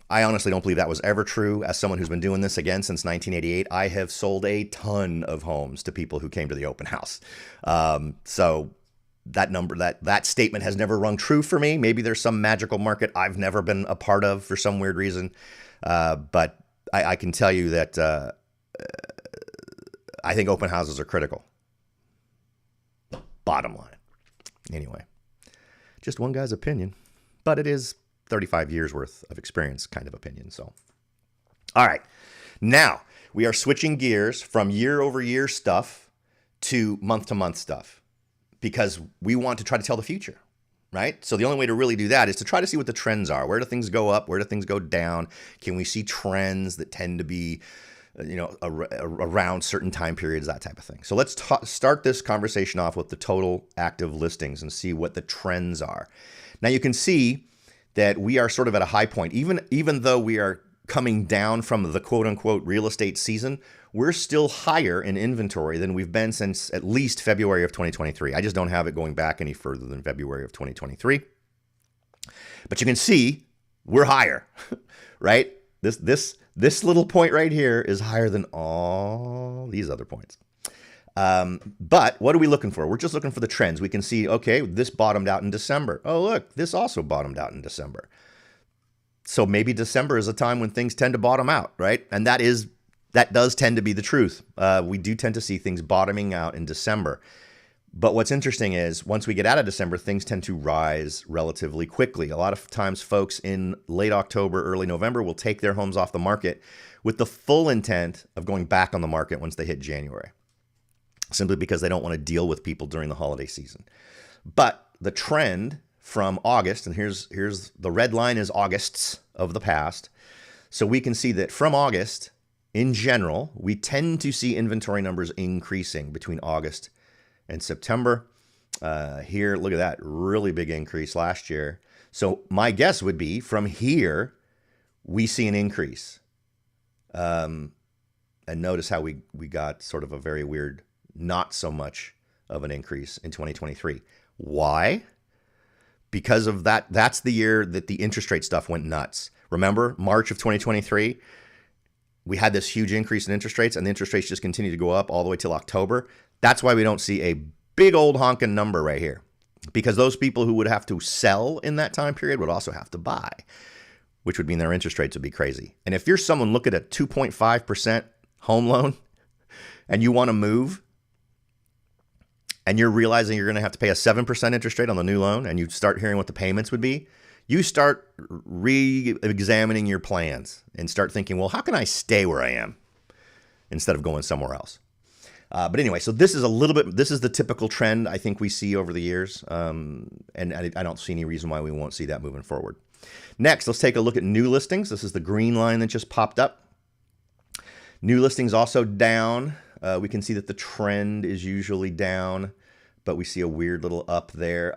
I honestly don't believe that was ever true. As someone who's been doing this again since 1988, I have sold a ton of homes to people who came to the open house. So that number, that statement has never rung true for me. Maybe there's some magical market I've never been a part of for some weird reason. But I can tell you that I think open houses are critical. Bottom line. Anyway, just one guy's opinion, but it is 35 years worth of experience kind of opinion. So, all right. Now we are switching gears from year over year stuff to month stuff because we want to try to tell the future, right? So the only way to really do that is to try to see what the trends are. Where do things go up? Where do things go down? Can we see trends that tend to be, around certain time periods, that type of thing. So let's start this conversation off with the total active listings and see what the trends are. Now you can see that we are sort of at a high point. Even though we are coming down from the quote unquote real estate season, we're still higher in inventory than we've been since at least February of 2023. I just don't have it going back any further than February of 2023. But you can see we're higher, right? This little point right here is higher than all these other points. But what are we looking for? We're just looking for the trends. We can see, okay, this bottomed out in December. Oh, look, this also bottomed out in December. So maybe December is a time when things tend to bottom out, right? And that does tend to be the truth. We do tend to see things bottoming out in December. But what's interesting is once we get out of December, things tend to rise relatively quickly. A lot of times folks in late October, early November will take their homes off the market with the full intent of going back on the market once they hit January, simply because they don't want to deal with people during the holiday season. But the trend from August, and here's the red line is Augusts of the past. So we can see that from August, in general, we tend to see inventory numbers increasing between August and September. Here, look at that really big increase last year. So my guess would be from here, we see an increase. And notice how we got sort of a very weird, not so much of an increase in 2023. Why? Because of that. That's the year that the interest rate stuff went nuts. Remember, March of 2023, we had this huge increase in interest rates, and the interest rates just continued to go up all the way till October. That's why we don't see a big old honking number right here, because those people who would have to sell in that time period would also have to buy, which would mean their interest rates would be crazy. And if you're someone looking at a 2.5% home loan and you want to move and you're realizing you're going to have to pay a 7% interest rate on the new loan, and you start hearing what the payments would be, you start re-examining your plans and start thinking, well, how can I stay where I am instead of going somewhere else? But anyway, so this is the typical trend I think we see over the years. And I don't see any reason why we won't see that moving forward. Next, let's take a look at new listings. This is the green line that just popped up. New listings also down. We can see that the trend is usually down, but we see a weird little up there.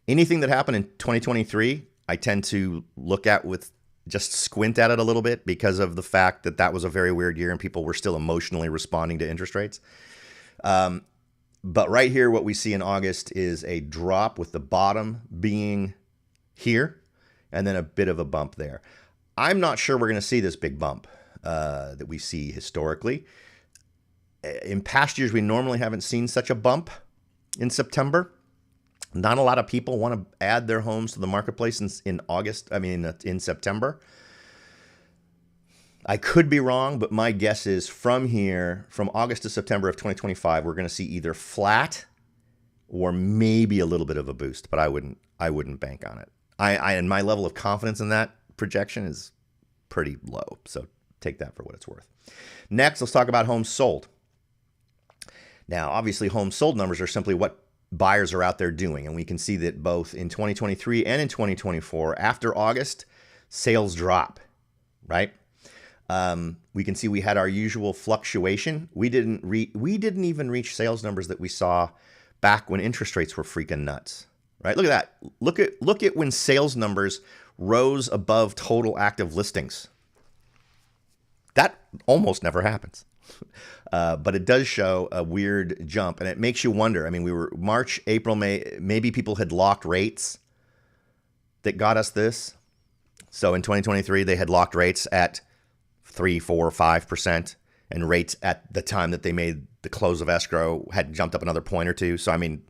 Anything that happened in 2023, I tend to look at with just squint at it a little bit because of the fact that that was a very weird year and people were still emotionally responding to interest rates. But right here, what we see in August is a drop with the bottom being here and then a bit of a bump there. I'm not sure we're going to see this big bump that we see historically. In past years, we normally haven't seen such a bump in September. Not a lot of people want to add their homes to the marketplace in September. I could be wrong, but my guess is from here, from August to September of 2025, we're going to see either flat or maybe a little bit of a boost, but I wouldn't bank on it. And my level of confidence in that projection is pretty low. So take that for what it's worth. Next, let's talk about homes sold. Now, obviously, homes sold numbers are simply what buyers are out there doing. And we can see that both in 2023 and in 2024, after August, sales drop, right? We can see we had our usual fluctuation. We didn't even reach sales numbers that we saw back when interest rates were freaking nuts, right? Look at that. Look at when sales numbers rose above total active listings. That almost never happens. But it does show a weird jump, and it makes you wonder. I mean, we were March, April, May, maybe people had locked rates that got us this. So in 2023, they had locked rates at 3, 4, 5%, and rates at the time that they made the close of escrow had jumped up another point or two. So, I mean,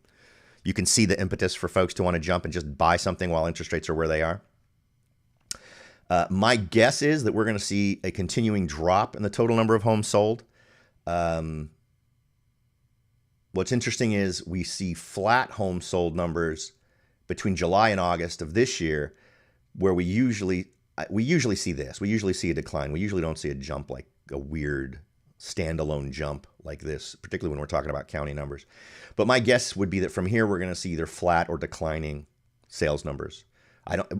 you can see the impetus for folks to want to jump and just buy something while interest rates are where they are. My guess is that we're going to see a continuing drop in the total number of homes sold. What's interesting is we see flat homes sold numbers between July and August of this year, where we usually see this. We usually see a decline. We usually don't see a jump, like a weird standalone jump like this, particularly when we're talking about county numbers. But my guess would be that from here, we're going to see either flat or declining sales numbers.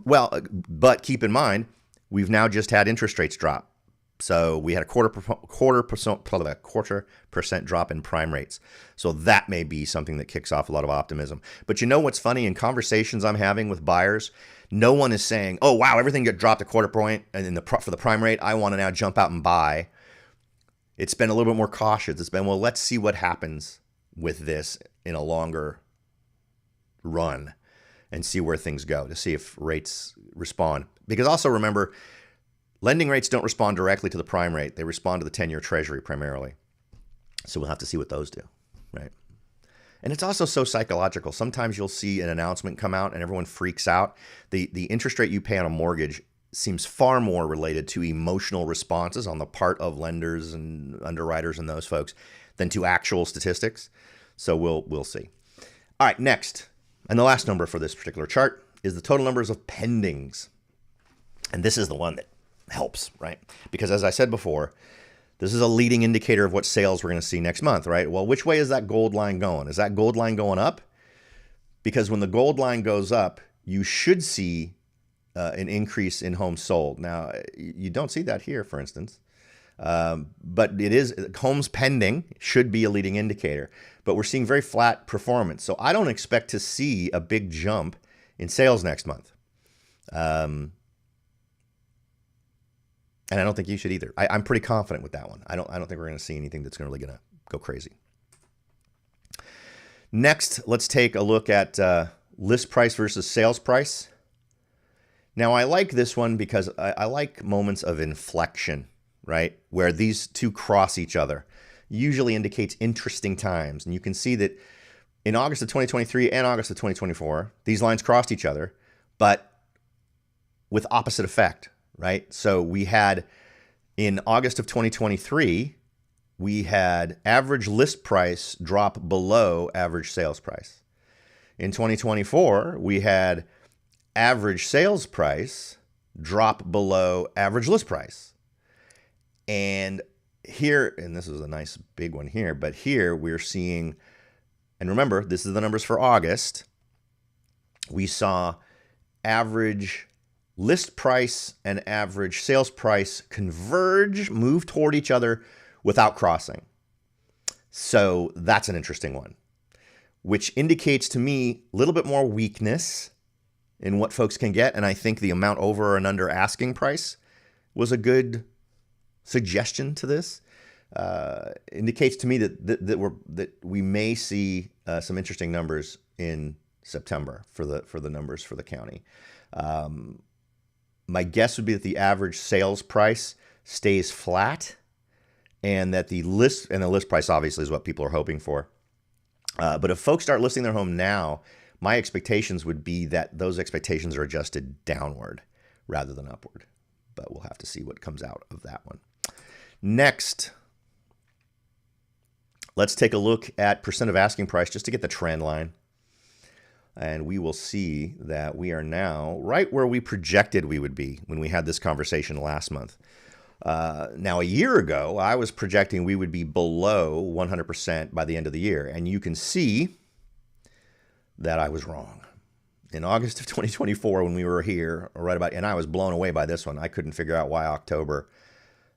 But keep in mind, we've now just had interest rates drop. So we had a quarter percent drop in prime rates. So that may be something that kicks off a lot of optimism. But you know what's funny? In conversations I'm having with buyers, no one is saying, "Oh wow, everything got dropped a quarter point, and for the prime rate, I want to now jump out and buy." It's been a little bit more cautious. It's been, well, let's see what happens with this in a longer run and see where things go to see if rates respond. Because also remember, lending rates don't respond directly to the prime rate. They respond to the 10-year treasury primarily. So we'll have to see what those do, right? And it's also so psychological. Sometimes you'll see an announcement come out and everyone freaks out. The interest rate you pay on a mortgage seems far more related to emotional responses on the part of lenders and underwriters and those folks than to actual statistics. So we'll see. All right, next, and the last number for this particular chart is the total numbers of pendings. And this is the one that helps, right? Because as I said before, this is a leading indicator of what sales we're going to see next month, right? Well, which way is that gold line going? Is that gold line going up? Because when the gold line goes up, you should see an increase in homes sold. Now, you don't see that here, for instance, but it is homes pending should be a leading indicator, but we're seeing very flat performance. So I don't expect to see a big jump in sales next month. And I don't think you should either. I'm pretty confident with that one. I don't think we're going to see anything that's really going to go crazy. Next, let's take a look at list price versus sales price. Now, I like this one because I like moments of inflection, right? Where these two cross each other. Usually indicates interesting times. And you can see that in August of 2023 and August of 2024, these lines crossed each other, but with opposite effect, right? So we had in August of 2023, we had average list price drop below average sales price. In 2024, we had average sales price drop below average list price. And here, and this is a nice big one here, but here we're seeing, and remember, this is the numbers for August, we saw average list price and average sales price converge, move toward each other without crossing. So that's an interesting one, which indicates to me a little bit more weakness in what folks can get. And I think the amount over and under asking price was a good suggestion to this. Indicates to me that we may see some interesting numbers in September for the numbers for the county. My guess would be that the average sales price stays flat, and that the list price obviously is what people are hoping for. But if folks start listing their home now, my expectations would be that those expectations are adjusted downward rather than upward. But we'll have to see what comes out of that one. Next, let's take a look at percent of asking price just to get the trend line. And we will see that we are now right where we projected we would be when we had this conversation last month. Now, a year ago, I was projecting we would be below 100% by the end of the year. And you can see that I was wrong. In August of 2024, when we were here, and I was blown away by this one. I couldn't figure out why October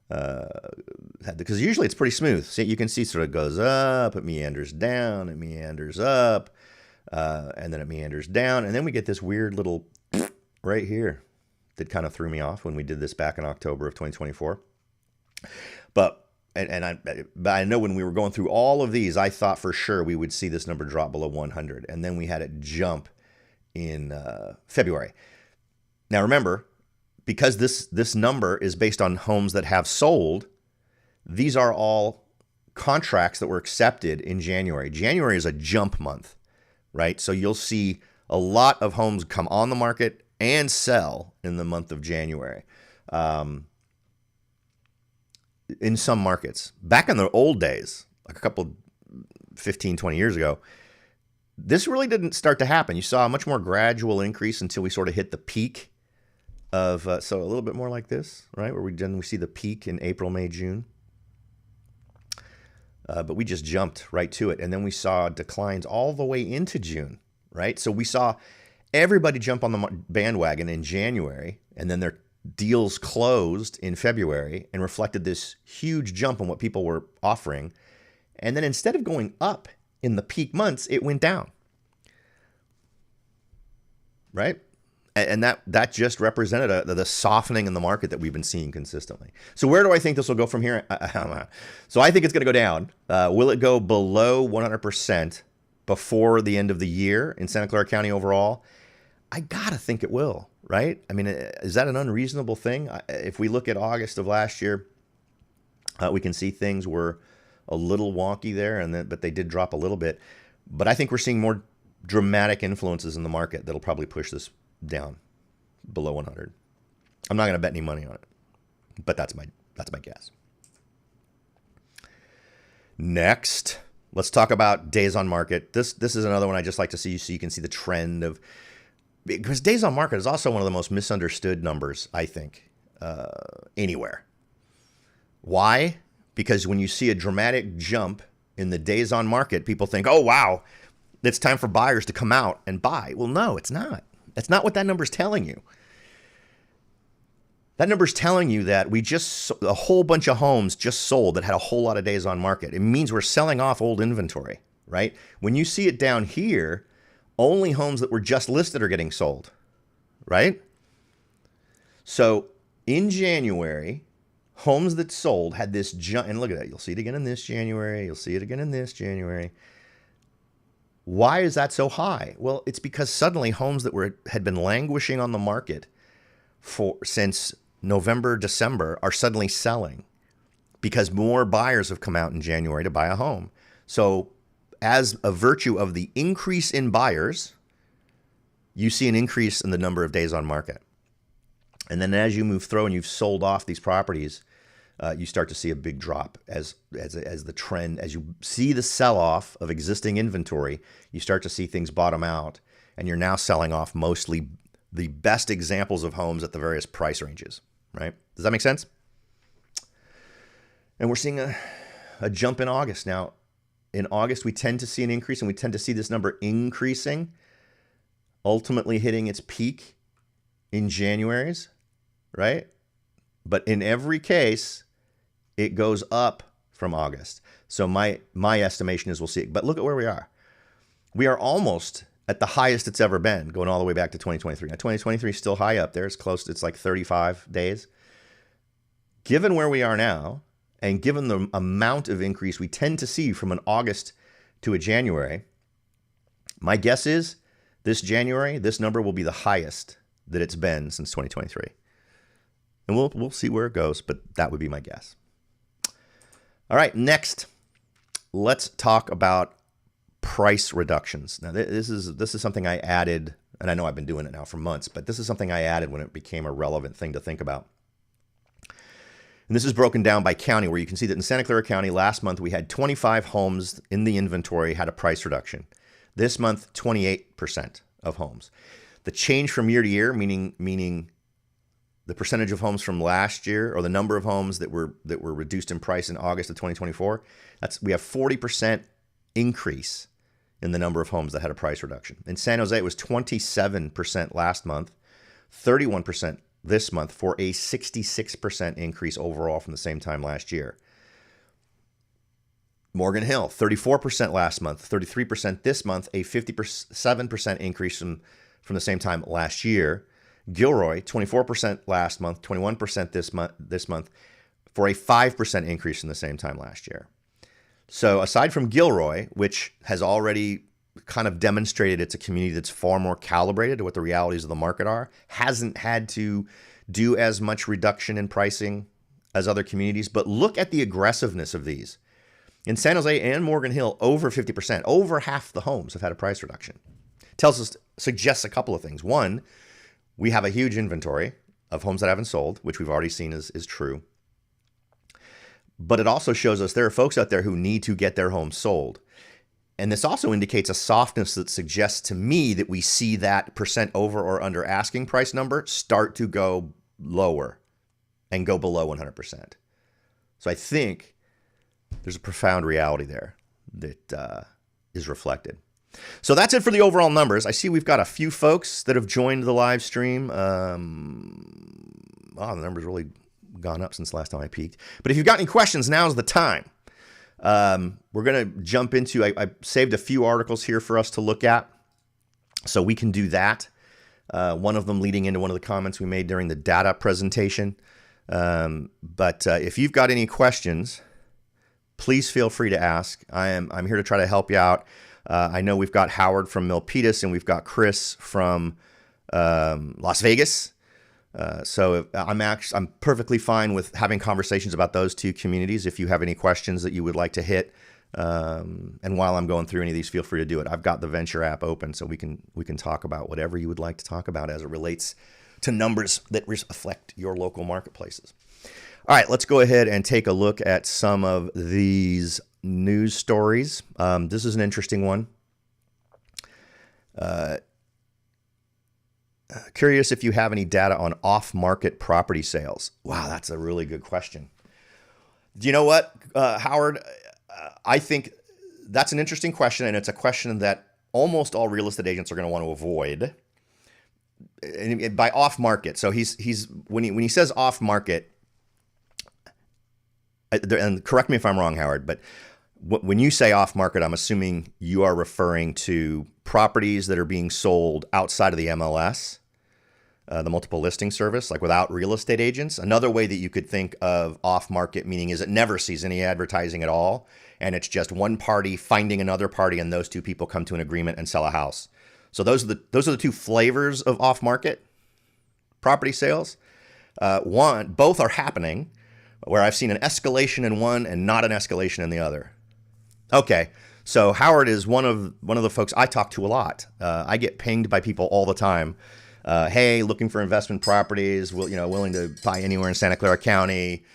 because usually it's pretty smooth. See, you can see sort of goes up, it meanders down, it meanders up, and then it meanders down. And then we get this weird little right here that kind of threw me off when we did this back in October of 2024. But I know when we were going through all of these, I thought for sure we would see this number drop below 100. And then we had it jump in February. Now remember, because this number is based on homes that have sold, these are all contracts that were accepted in January. January is a jump month, right? So you'll see a lot of homes come on the market and sell in the month of January. In some markets. Back in the old days, like a couple 15, 20 years ago, this really didn't start to happen. You saw a much more gradual increase until we sort of hit the peak of, so a little bit more like this, right? Where we see the peak in April, May, June. But we just jumped right to it. And then we saw declines all the way into June, right? So we saw everybody jump on the bandwagon in January, and then their deals closed in February and reflected this huge jump in what people were offering. And then instead of going up in the peak months, it went down, right? And that just represented the softening in the market that we've been seeing consistently. So where do I think this will go from here? So I think it's going to go down. Will it go below 100% before the end of the year in Santa Clara County overall? I got to think it will, right? I mean, is that an unreasonable thing? If we look at August of last year, we can see things were a little wonky there, but they did drop a little bit. But I think we're seeing more dramatic influences in the market that'll probably push this down below 100. I'm not going to bet any money on it, but that's my guess. Next, let's talk about days on market. This is another one I just like to see so you can see the trend of, because days on market is also one of the most misunderstood numbers, I think, anywhere. Why? Because when you see a dramatic jump in the days on market, people think, oh, wow, it's time for buyers to come out and buy. Well, no, it's not. That's not what that number's telling you. That number's telling you that a whole bunch of homes just sold that had a whole lot of days on market. It means we're selling off old inventory, right? When you see it down here, only homes that were just listed are getting sold, right? So in January, homes that sold had this jump, and look at that. You'll see it again in this January. You'll see it again in this January. Why is that so high? Well, it's because suddenly homes that had been languishing on the market since November, December are suddenly selling because more buyers have come out in January to buy a home. So as a virtue of the increase in buyers, you see an increase in the number of days on market. And then as you move through and you've sold off these properties, you start to see a big drop as the trend, as you see the sell-off of existing inventory, you start to see things bottom out, and you're now selling off mostly the best examples of homes at the various price ranges, right? Does that make sense? And we're seeing a jump in August. Now, in August, we tend to see an increase, and we tend to see this number increasing, ultimately hitting its peak in January's, right? But in every case, it goes up from August. So my estimation is we'll see it. But look at where we are. We are almost at the highest it's ever been, going all the way back to 2023. Now, 2023 is still high up there. It's close. It's like 35 days. Given where we are now, and given the amount of increase we tend to see from an August to a January, my guess is this January, this number will be the highest that it's been since 2023. And we'll see where it goes, but that would be my guess. All right, next, let's talk about price reductions. Now, this is something I added, and I know I've been doing it now for months, but this is something I added when it became a relevant thing to think about. And this is broken down by county, where you can see that in Santa Clara County last month, we had 25 homes in the inventory had a price reduction. This month, 28% of homes. The change from year to year, meaning the percentage of homes from last year, or the number of homes that were reduced in price in August of 2024, we have 40% increase in the number of homes that had a price reduction. In San Jose, it was 27% last month, 31% this month, for a 66% increase overall from the same time last year. Morgan Hill, 34% last month, 33% this month, a 57% increase from the same time last year. Gilroy, 24% last month, 21% this month, for a 5% increase from the same time last year. So aside from Gilroy, which has already kind of demonstrated it's a community that's far more calibrated to what the realities of the market are, hasn't had to do as much reduction in pricing as other communities, but look at the aggressiveness of these. In San Jose and Morgan Hill, over 50%, over half the homes have had a price reduction. Suggests a couple of things. One, we have a huge inventory of homes that haven't sold, which we've already seen is true. But it also shows us there are folks out there who need to get their homes sold. And this also indicates a softness that suggests to me that we see that percent over or under asking price number start to go lower and go below 100%. So I think there's a profound reality there that is reflected. So that's it for the overall numbers. I see we've got a few folks that have joined the live stream. The numbers really gone up since last time I peeked. But if you've got any questions, now's the time. We're going to jump into, I saved a few articles here for us to look at, so we can do that. One of them leading into one of the comments we made during the data presentation. But if you've got any questions, please feel free to ask. I'm here to try to help you out. I know we've got Howard from Milpitas and we've got Chris from Las Vegas. So I'm perfectly fine with having conversations about those two communities. If you have any questions that you would like to hit, and while I'm going through any of these, feel free to do it. I've got the Venture app open, so we can talk about whatever you would like to talk about as it relates to numbers that reflect your local marketplaces. All right, let's go ahead and take a look at some of these news stories. This is an interesting one. Curious if you have any data on off-market property sales. Wow, that's a really good question. Do you know what, Howard? I think that's an interesting question, and it's a question that almost all real estate agents are going to want to avoid. And by off-market, so he's when he says off-market, and correct me if I'm wrong, Howard, but when you say off-market, I'm assuming you are referring to properties that are being sold outside of the MLS, the multiple listing service, like without real estate agents. Another way that you could think of off-market meaning is it never sees any advertising at all, and it's just one party finding another party, and those two people come to an agreement and sell a house. So those are the two flavors of off-market property sales. Both are happening, where I've seen an escalation in one and not an escalation in the other. Okay, so Howard is one of the folks I talk to a lot. I get pinged by people all the time. Hey, looking for investment properties, willing to buy anywhere in Santa Clara County.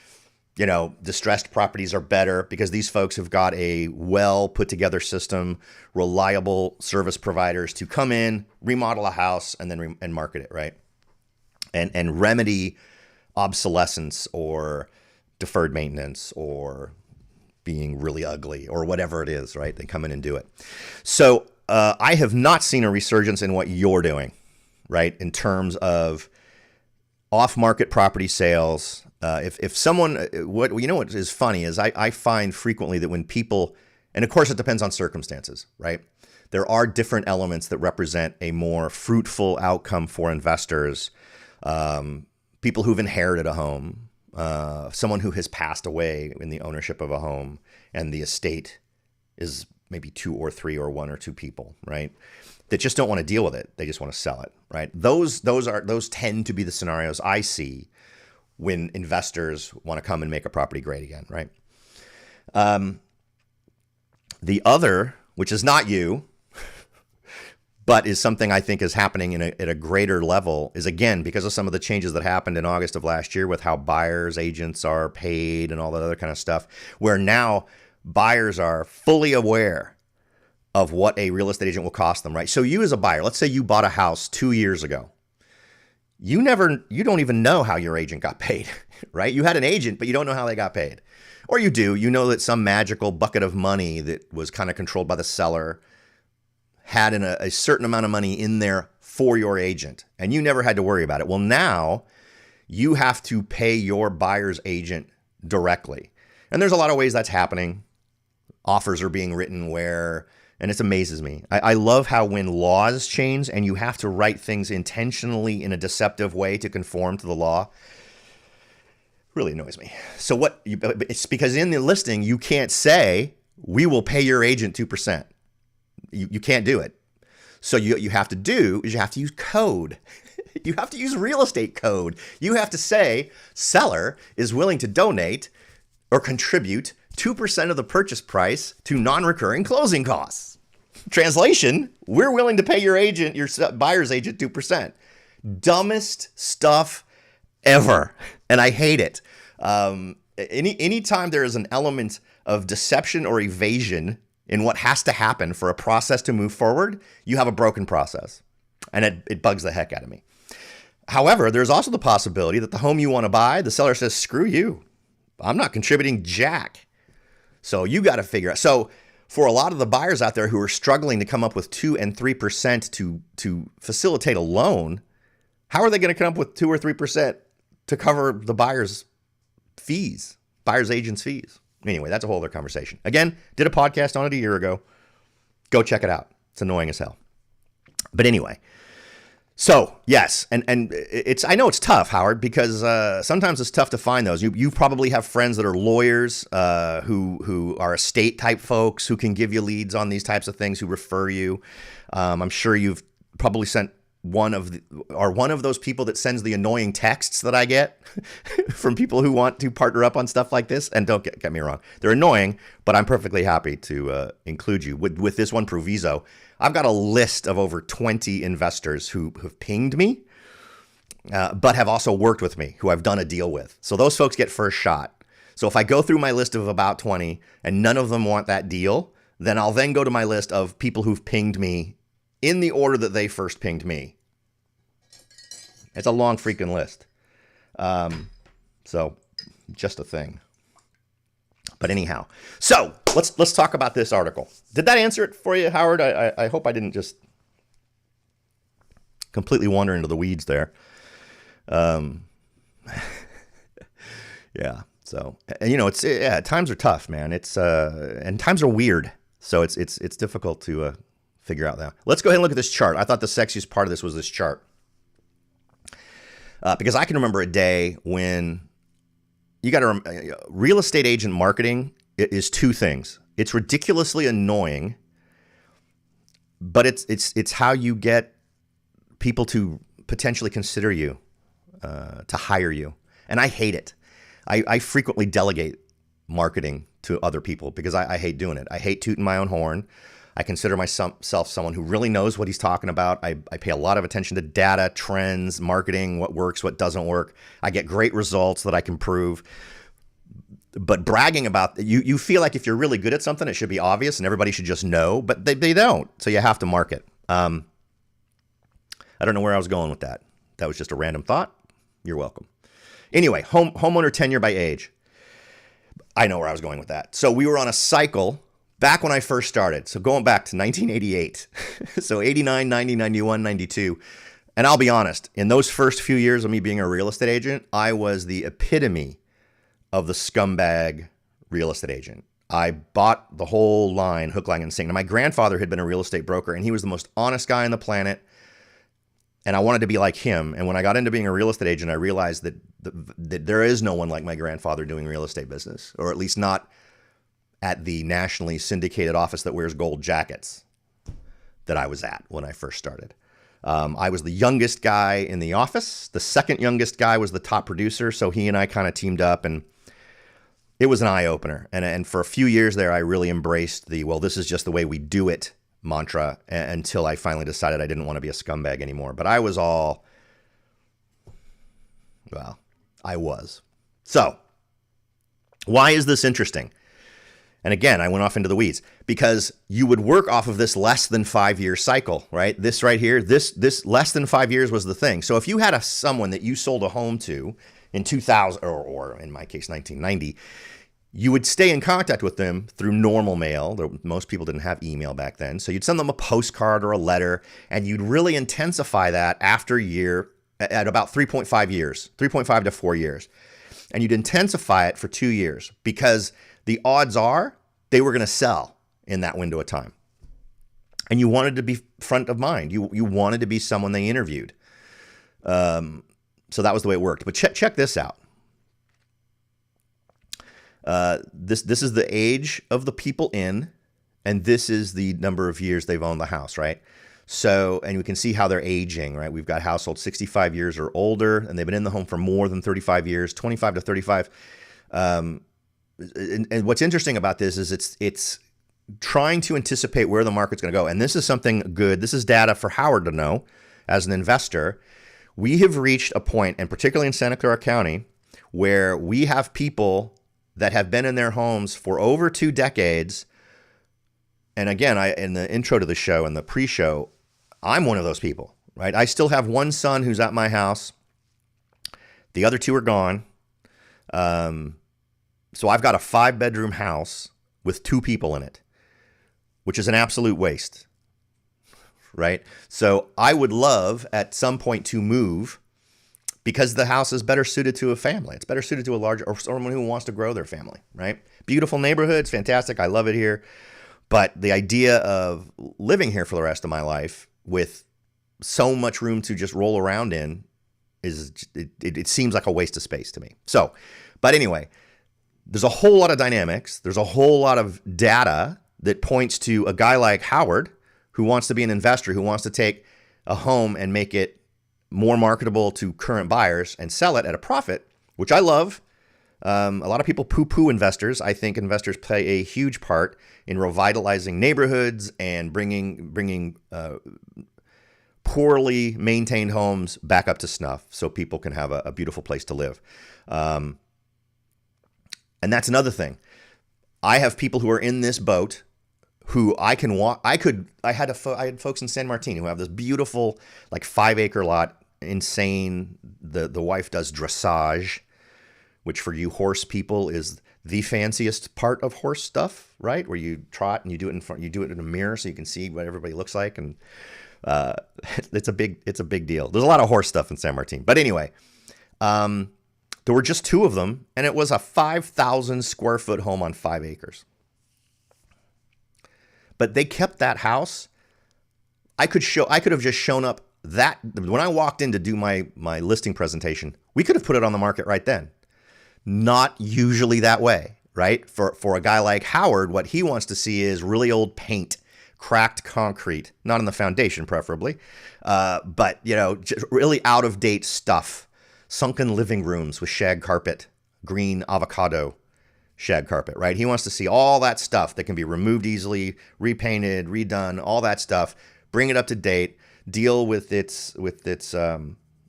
Distressed properties are better because these folks have got a well put together system, reliable service providers to come in, remodel a house, and then and market it, right? And remedy obsolescence or deferred maintenance or being really ugly or whatever it is, right? They come in and do it. So I have not seen a resurgence in what you're doing, right? In terms of off-market property sales. If someone, what is funny is I find frequently that when people, and of course it depends on circumstances, right? There are different elements that represent a more fruitful outcome for investors. People who've inherited a home, someone who has passed away in the ownership of a home, and the estate is maybe 2 or 3 or 1 or 2 people, right? That just don't want to deal with it. They just want to sell it, right? Those tend to be the scenarios I see when investors want to come and make a property great again, right? The other, which is not you, but is something I think is happening at a greater level, is again, because of some of the changes that happened in August of last year with how buyers agents are paid and all that other kind of stuff, where now buyers are fully aware of what a real estate agent will cost them, right? So you as a buyer, let's say you bought a house 2 years ago. You don't even know how your agent got paid, right? You had an agent, but you don't know how they got paid. Or you do, you know that some magical bucket of money that was kind of controlled by the seller had a certain amount of money in there for your agent, and you never had to worry about it. Well, now you have to pay your buyer's agent directly. And there's a lot of ways that's happening. Offers are being written where, and it amazes me. I love how when laws change and you have to write things intentionally in a deceptive way to conform to the law, really annoys me. So it's because in the listing, you can't say, we will pay your agent 2%. You can't do it. So you have to do is you have to use code. You have to use real estate code. You have to say, seller is willing to donate or contribute 2% of the purchase price to non-recurring closing costs. Translation, we're willing to pay your buyer's agent 2%. Dumbest stuff ever. And I hate it. Anytime there is an element of deception or evasion in what has to happen for a process to move forward, you have a broken process. And it bugs the heck out of me. However, there's also the possibility that the home you want to buy, the seller says, screw you. I'm not contributing jack. So you got to figure out. So for a lot of the buyers out there who are struggling to come up with 2 and 3% to facilitate a loan, how are they going to come up with 2 or 3% to cover the buyer's agent's fees? Anyway, that's a whole other conversation. Again, did a podcast on it a year ago. Go check it out. It's annoying as hell. But anyway, so yes, and I know it's tough, Howard, because sometimes it's tough to find those. You probably have friends that are lawyers who are estate type folks who can give you leads on these types of things, who refer you. I'm sure you've probably sent one of those people that sends the annoying texts that I get from people who want to partner up on stuff like this. And don't get me wrong, they're annoying, but I'm perfectly happy to include you with this one proviso. I've got a list of over 20 investors who have pinged me, but have also worked with me, who I've done a deal with. So those folks get first shot. So if I go through my list of about 20 and none of them want that deal, then I'll then go to my list of people who've pinged me in the order that they first pinged me. It's a long freaking list. So just a thing. But anyhow, so let's talk about this article. Did that answer it for you, Howard? I hope I didn't just completely wander into the weeds there. Yeah. So, and times are tough, man. And times are weird. So it's difficult to figure out that. Let's go ahead and look at this chart. I thought the sexiest part of this was this chart. Because I can remember a day when you got to real estate agent marketing is two things. It's ridiculously annoying, but it's how you get people to potentially consider you, to hire you. And I hate it. I frequently delegate marketing to other people because I hate doing it. I hate tooting my own horn. I consider myself someone who really knows what he's talking about. I pay a lot of attention to data, trends, marketing, what works, what doesn't work. I get great results that I can prove. But bragging about, you feel like if you're really good at something, it should be obvious and everybody should just know, but they don't. So you have to market. I don't know where I was going with that. That was just a random thought. You're welcome. Anyway, homeowner tenure by age. I know where I was going with that. So we were on a cycle back when I first started. So going back to 1988. So 89, 90, 91, 92. And I'll be honest, in those first few years of me being a real estate agent, I was the epitome of the scumbag real estate agent. I bought the whole line, hook, line, and sinker. Now, my grandfather had been a real estate broker, and he was the most honest guy on the planet. And I wanted to be like him. And when I got into being a real estate agent, I realized that there is no one like my grandfather doing real estate business, or at least not at the nationally syndicated office that wears gold jackets that I was at when I first started. I was the youngest guy in the office. The second youngest guy was the top producer. So he and I kind of teamed up, and it was an eye-opener. And for a few years there, I really embraced this is just the way we do it mantra until I finally decided I didn't want to be a scumbag anymore. But I was I was. So why is this interesting? And again, I went off into the weeds because you would work off of this less than 5-year cycle, right? This right here, this less than 5 years was the thing. So if you had someone that you sold a home to in 2000, or in my case, 1990, you would stay in contact with them through normal mail. Most people didn't have email back then. So you'd send them a postcard or a letter, and you'd really intensify that after a year at about 3.5 years, 3.5 to 4 years. And you'd intensify it for 2 years because the odds are they were going to sell in that window of time. And you wanted to be front of mind. You wanted to be someone they interviewed. So that was the way it worked. But check this out. This is the age of the people in, and this is the number of years they've owned the house, right? So, and we can see how they're aging, right? We've got households 65 years or older, and they've been in the home for more than 35 years, 25 to 35. And what's interesting about this is it's trying to anticipate where the market's going to go. And this is something good. This is data for Howard to know as an investor. We have reached a point, and particularly in Santa Clara County, where we have people that have been in their homes for over 2 decades. And again, in the intro to the show and the pre-show, I'm one of those people, right? I still have one son who's at my house. The other 2 are gone. So I've got a 5-bedroom house with 2 people in it, which is an absolute waste, right? So I would love at some point to move because the house is better suited to a family. It's better suited to a larger, or someone who wants to grow their family, right? Beautiful neighborhood. It's fantastic. I love it here. But the idea of living here for the rest of my life with so much room to just roll around in it seems like a waste of space to me. So, but anyway, there's a whole lot of dynamics. There's a whole lot of data that points to a guy like Howard who wants to be an investor, who wants to take a home and make it more marketable to current buyers and sell it at a profit, which I love. A lot of people poo-poo investors. I think investors play a huge part in revitalizing neighborhoods and bringing poorly maintained homes back up to snuff so people can have a beautiful place to live. And that's another thing. I have people who are in this boat who I can walk. I had folks in San Martin who have this beautiful, like 5-acre lot, insane. The wife does dressage, which for you horse people is the fanciest part of horse stuff, right? Where you trot and you do it in front, you do it in a mirror so you can see what everybody looks like, and it's a big deal. There's a lot of horse stuff in San Martin, but anyway, there were just 2 of them, and it was a 5,000 square foot home on 5 acres. But they kept that house. I could have just shown up that when I walked in to do my listing presentation, we could have put it on the market right then. Not usually that way, right? For a guy like Howard, what he wants to see is really old paint, cracked concrete, not in the foundation preferably, but just really out of date stuff, sunken living rooms with shag carpet, green avocado shag carpet, right? He wants to see all that stuff that can be removed easily, repainted, redone, all that stuff, bring it up to date, deal with its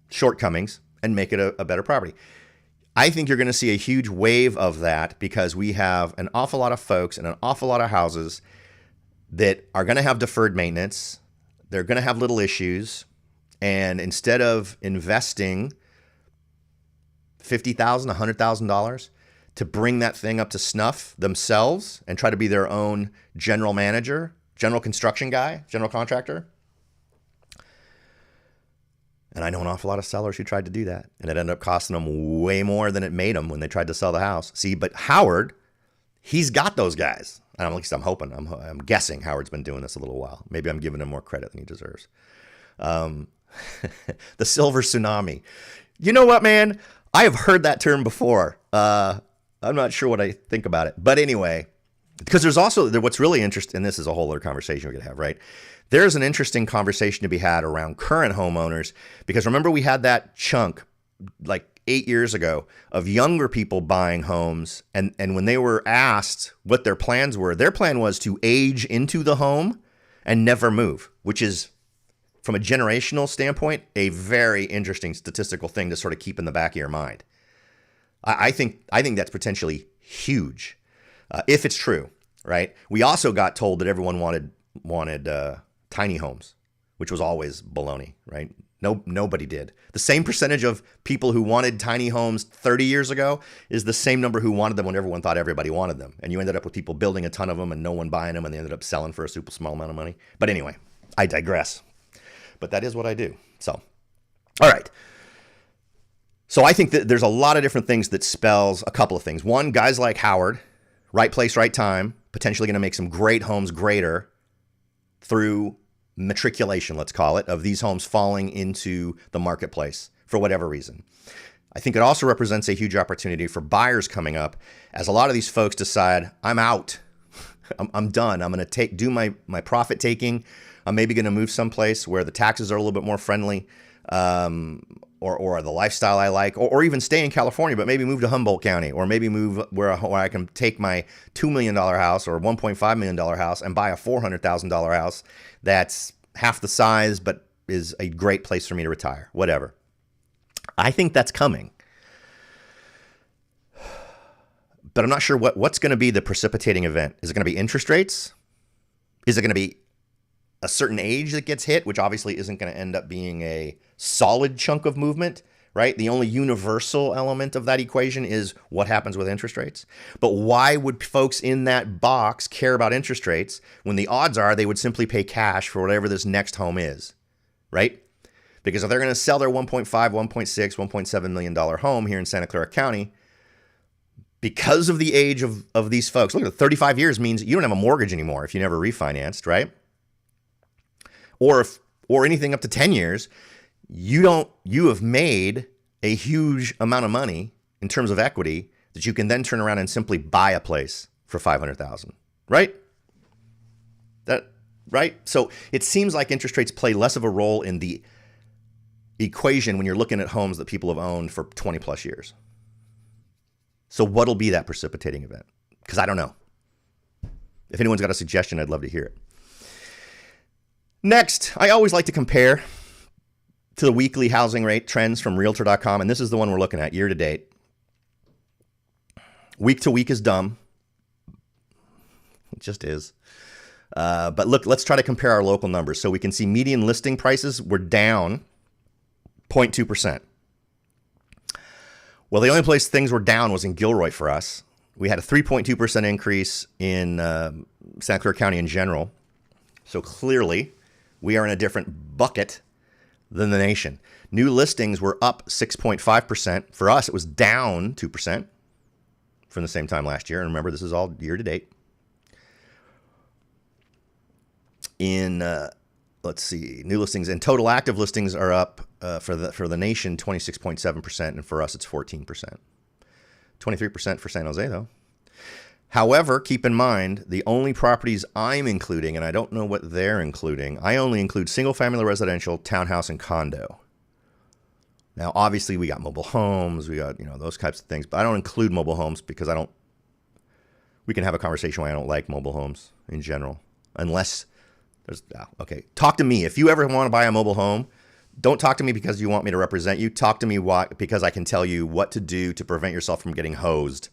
shortcomings, and make it a better property. I think you're going to see a huge wave of that because we have an awful lot of folks and an awful lot of houses that are going to have deferred maintenance. They're going to have little issues. And instead of investing $50,000, $100,000 to bring that thing up to snuff themselves and try to be their own general manager, general construction guy, general contractor. And I know an awful lot of sellers who tried to do that, and it ended up costing them way more than it made them when they tried to sell the house. See, but Howard, he's got those guys. And at least I'm hoping, I'm guessing Howard's been doing this a little while. Maybe I'm giving him more credit than he deserves. The silver tsunami. You know what, man? I have heard that term before. I'm not sure what I think about it. But anyway, because there's also, what's really interesting, and this is a whole other conversation we could have, right? There's an interesting conversation to be had around current homeowners, because remember we had that chunk like 8 years ago of younger people buying homes. And when they were asked what their plans were, their plan was to age into the home and never move, which is, from a generational standpoint, a very interesting statistical thing to sort of keep in the back of your mind. I think that's potentially huge if it's true. right? We also got told that everyone wanted tiny homes, which was always baloney, right? No, nobody did. The same percentage of people who wanted tiny homes 30 years ago is the same number who wanted them when everyone thought everybody wanted them. And you ended up with people building a ton of them and no one buying them, and they ended up selling for a super small amount of money. But anyway, I digress. But that is what I do. So, all right. So I think that there's a lot of different things that spells a couple of things. One, guys like Howard, right place, right time, potentially going to make some great homes greater through matriculation, let's call it, of these homes falling into the marketplace for whatever reason. I think it also represents a huge opportunity for buyers coming up, as a lot of these folks decide, I'm out. I'm done. I'm going to do my profit taking. I'm maybe going to move someplace where the taxes are a little bit more friendly, or the lifestyle I like, or even stay in California, but maybe move to Humboldt County, or maybe move where I can take my $2 million house or $1.5 million house and buy a $400,000 house that's half the size, but is a great place for me to retire, whatever. I think that's coming. But I'm not sure what's going to be the precipitating event. Is it going to be interest rates? Is it going to be a certain age that gets hit, which obviously isn't going to end up being a solid chunk of movement, right? The only universal element of that equation is what happens with interest rates. But why would folks in that box care about interest rates when the odds are they would simply pay cash for whatever this next home is, right? Because if they're going to sell their $1.5, $1.6, $1.7 million home here in Santa Clara County, because of the age of these folks, look at 35 years means you don't have a mortgage anymore if you never refinanced, right? Or anything up to 10 years, you have made a huge amount of money in terms of equity that you can then turn around and simply buy a place for $500,000, right? Right? So it seems like interest rates play less of a role in the equation when you're looking at homes that people have owned for 20 plus years. So what'll be that precipitating event? Because I don't know. If anyone's got a suggestion, I'd love to hear it. Next, I always like to compare to the weekly housing rate trends from Realtor.com, and this is the one we're looking at year to date. Week to week is dumb. It just is. But look, let's try to compare our local numbers. So we can see median listing prices were down 0.2%. Well, the only place things were down was in Gilroy for us. We had a 3.2% increase in Santa Clara County in general. So clearly, we are in a different bucket than the nation. New listings were up 6.5%. For us, it was down 2% from the same time last year. And remember, this is all year to date. In let's see, new listings and total active listings are up for the nation 26.7%, and for us it's 14%. 23% for San Jose though. However, keep in mind the only properties I'm including, and I don't know what they're including, I only include single family residential, townhouse, and condo. Now, obviously, we got mobile homes, we got those types of things, but I don't include mobile homes because we can have a conversation why I don't like mobile homes in general, unless okay, talk to me. If you ever want to buy a mobile home, don't talk to me because you want me to represent you. Talk to me because I can tell you what to do to prevent yourself from getting hosed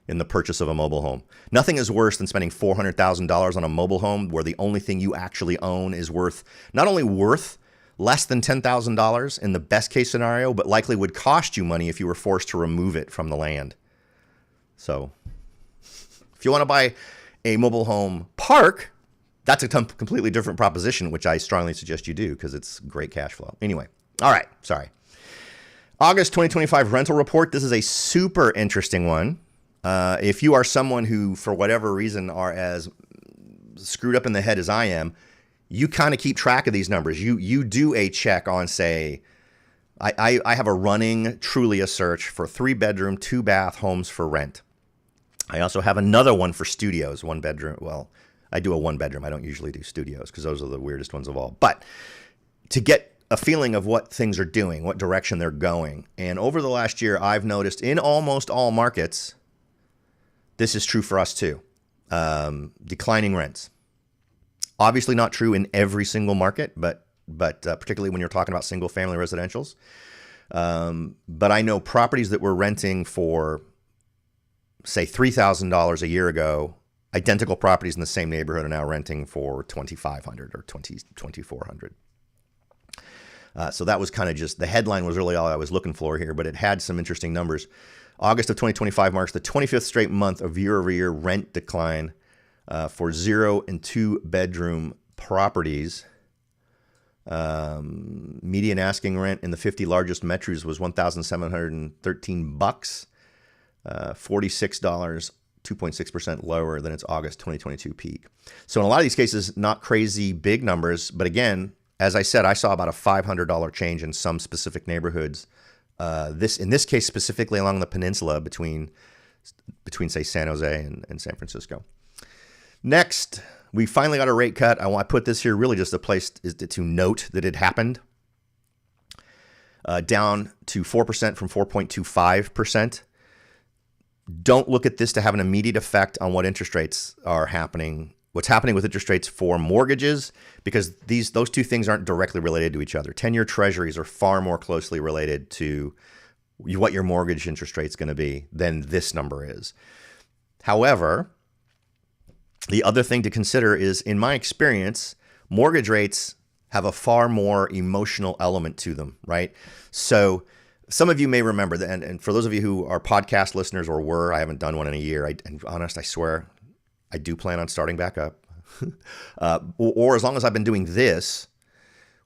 in the purchase of a mobile home. Nothing is worse than spending $400,000 on a mobile home where the only thing you actually own is not only worth less than $10,000 in the best case scenario, but likely would cost you money if you were forced to remove it from the land. So if you want to buy a mobile home park, that's a completely different proposition, which I strongly suggest you do because it's great cash flow. Anyway, all right, sorry. August 2025 rental report. This is a super interesting one. If you are someone who, for whatever reason, are as screwed up in the head as I am, you kind of keep track of these numbers. You do a check on, say, I have a running Trulia search for 3-bedroom, 2-bath homes for rent. I also have another one for studios, 1-bedroom. Well, I do a 1-bedroom. I don't usually do studios because those are the weirdest ones of all. But to get a feeling of what things are doing, what direction they're going. And over the last year, I've noticed in almost all markets, this is true for us too. Declining rents. Obviously not true in every single market, but particularly when you're talking about single family residentials. But I know properties that were renting for, say, $3,000 a year ago identical properties in the same neighborhood are now renting for $2,500 or $2,400. So that was kind of just, the headline was really all I was looking for here, but it had some interesting numbers. August of 2025 marks the 25th straight month of year-over-year rent decline for 0 and 2 bedroom properties. Median asking rent in the 50 largest metros was $1,713, $46, 2.6% lower than its August 2022 peak. So in a lot of these cases, not crazy big numbers, but again, as I said, I saw about a $500 change in some specific neighborhoods. In this case, specifically along the peninsula between say San Jose and San Francisco. Next, we finally got a rate cut. I put this here really just a place to note that it happened. Down to 4% from 4.25%. Don't look at this to have an immediate effect on what interest rates are happening. What's happening with interest rates for mortgages, because those two things aren't directly related to each other. 10-year treasuries are far more closely related to what your mortgage interest rate is going to be than this number is. However, the other thing to consider is, in my experience, mortgage rates have a far more emotional element to them, right? So some of you may remember that, and for those of you who are podcast listeners I haven't done one in a year. I swear, I do plan on starting back up. Or as long as I've been doing this,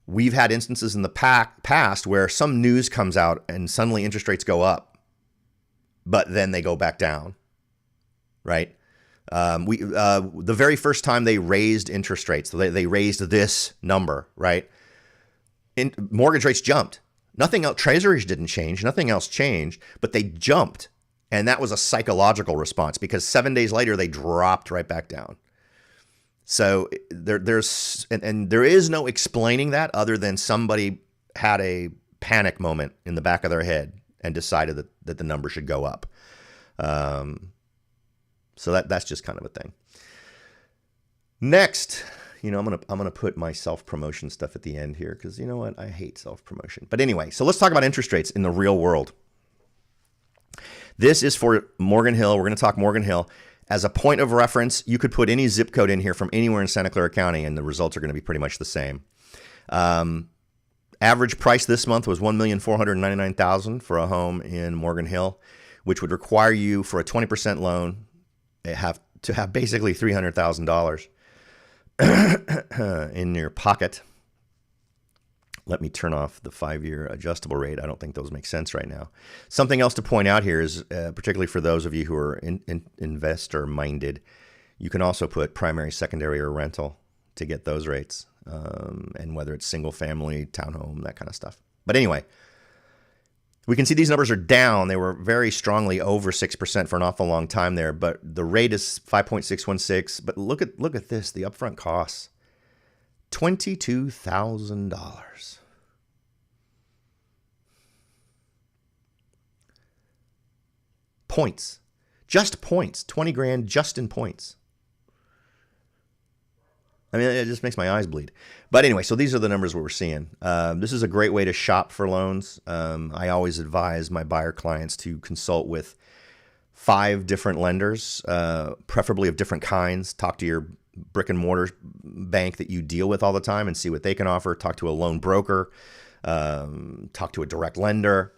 we've had instances in the past where some news comes out and suddenly interest rates go up, but then they go back down, right? The very first time they raised interest rates, so they raised this number, right? Mortgage rates jumped. Nothing else, treasuries didn't change. Nothing else changed, but they jumped. And that was a psychological response because 7 days later, they dropped right back down. So there is no explaining that other than somebody had a panic moment in the back of their head and decided that the number should go up. So that's just kind of a thing. Next, I'm gonna put my self-promotion stuff at the end here because you know what? I hate self-promotion. But anyway, so let's talk about interest rates in the real world. This is for Morgan Hill. We're going to talk Morgan Hill. As a point of reference, you could put any zip code in here from anywhere in Santa Clara County, and the results are going to be pretty much the same. Average price this month was $1,499,000 for a home in Morgan Hill, which would require you for a 20% loan to have basically $300,000 in your pocket. Let me turn off the 5-year adjustable rate. I don't think those make sense right now. Something else to point out here is, particularly for those of you who are investor-minded, you can also put primary, secondary, or rental to get those rates, and whether it's single-family, townhome, that kind of stuff. But anyway, we can see these numbers are down. They were very strongly over 6% for an awful long time there, but the rate is 5.616. But look at this, the upfront costs. $22,000. Points. Just points. 20 grand just in points. I mean, it just makes my eyes bleed. But anyway, so these are the numbers we're seeing. This is a great way to shop for loans. I always advise my buyer clients to consult with 5 different lenders, preferably of different kinds. Talk to your brick and mortar bank that you deal with all the time and see what they can offer. Talk to a loan broker, talk to a direct lender,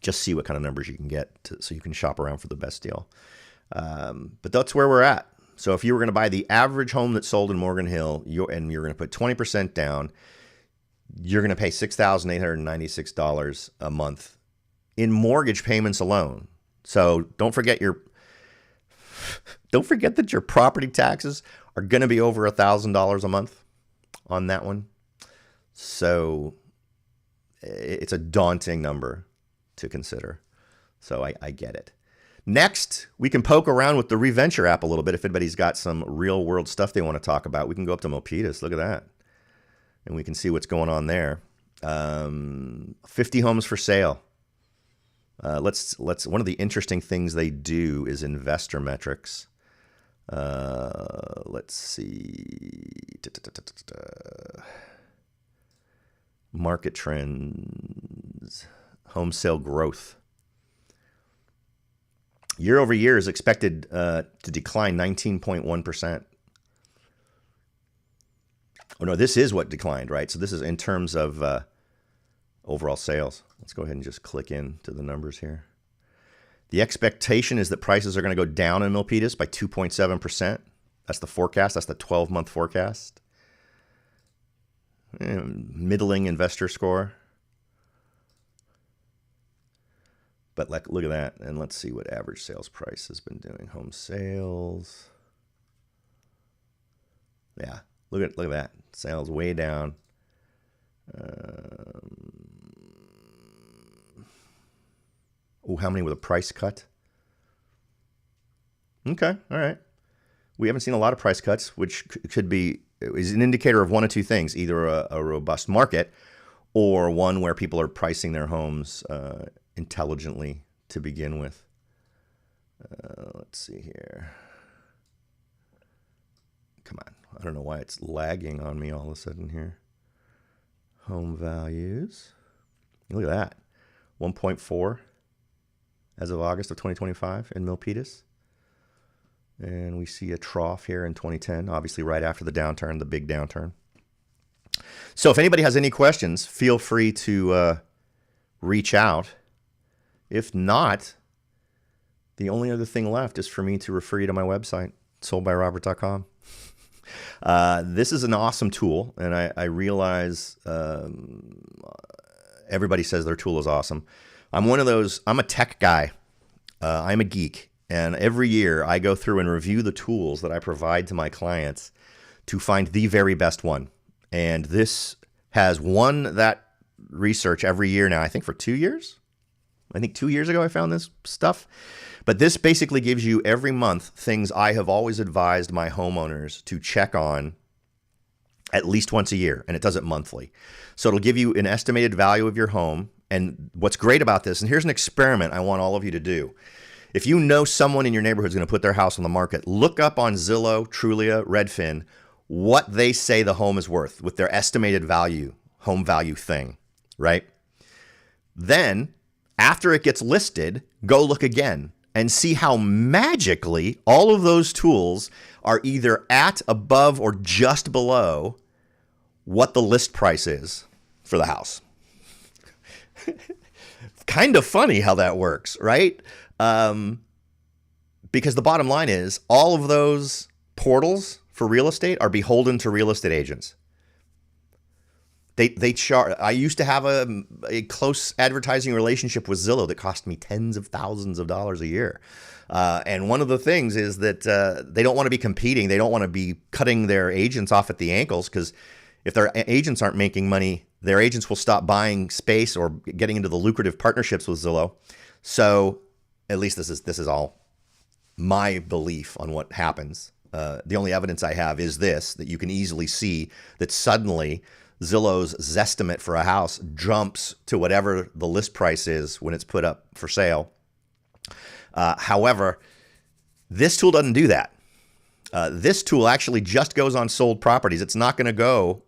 just see what kind of numbers you can get so you can shop around for the best deal. But that's where we're at. So if you were going to buy the average home that sold in Morgan Hill and you're going to put 20% down, you're going to pay $6,896 a month in mortgage payments alone. So don't forget that your property taxes are going to be over $1,000 a month on that one. So it's a daunting number to consider. So I get it. Next, we can poke around with the ReVenture app a little bit. If anybody's got some real world stuff they want to talk about, we can go up to Milpitas. Look at that. And we can see what's going on there. 50 homes for sale. Let's one of the interesting things they do is investor metrics. Let's see. Market trends, home sale growth. Year over year is expected to decline 19.1%. Oh, no, this is what declined, right? So this is in terms of overall sales. Let's go ahead and just click into the numbers here. The expectation is that prices are going to go down in Milpitas by 2.7%. That's the forecast. That's the 12-month forecast. Middling investor score. But look at that. And let's see what average sales price has been doing. Home sales. Yeah, look at that. Sales way down. How many with a price cut? Okay, all right. We haven't seen a lot of price cuts, which is an indicator of one of two things: either a robust market, or one where people are pricing their homes intelligently to begin with. Let's see here. Come on. I don't know why it's lagging on me all of a sudden here. Home values. Look at that. 1.4 as of August of 2025 in Milpitas. And we see a trough here in 2010, obviously right after the downturn, the big downturn. So if anybody has any questions, feel free to reach out. If not, the only other thing left is for me to refer you to my website, soldbyrobert.com. This is an awesome tool, and I realize everybody says their tool is awesome. I'm a tech guy. I'm a geek, and every year I go through and review the tools that I provide to my clients to find the very best one. And this has won that research every year now, I think for 2 years. I think 2 years ago I found this stuff. But this basically gives you every month things I have always advised my homeowners to check on at least once a year, and it does it monthly. So it'll give you an estimated value of your home. And what's great about this, and here's an experiment I want all of you to do. If you know someone in your neighborhood is going to put their house on the market, look up on Zillow, Trulia, Redfin, what they say the home is worth with their estimated value, home value thing, right? Then, after it gets listed, go look again and see how magically all of those tools are either at, above, or just below what the list price is for the house. Kind of funny how that works, right? Because the bottom line is all of those portals for real estate are beholden to real estate agents. They charge. I used to have a close advertising relationship with Zillow that cost me tens of thousands of dollars a year. And one of the things is that they don't want to be competing. They don't want to be cutting their agents off at the ankles, because if their agents aren't making money, their agents will stop buying space or getting into the lucrative partnerships with Zillow. So at least this is all my belief on what happens. The only evidence I have is this, that you can easily see that suddenly Zillow's Zestimate for a house jumps to whatever the list price is when it's put up for sale. However, this tool doesn't do that. This tool actually just goes on sold properties. It's not going to go.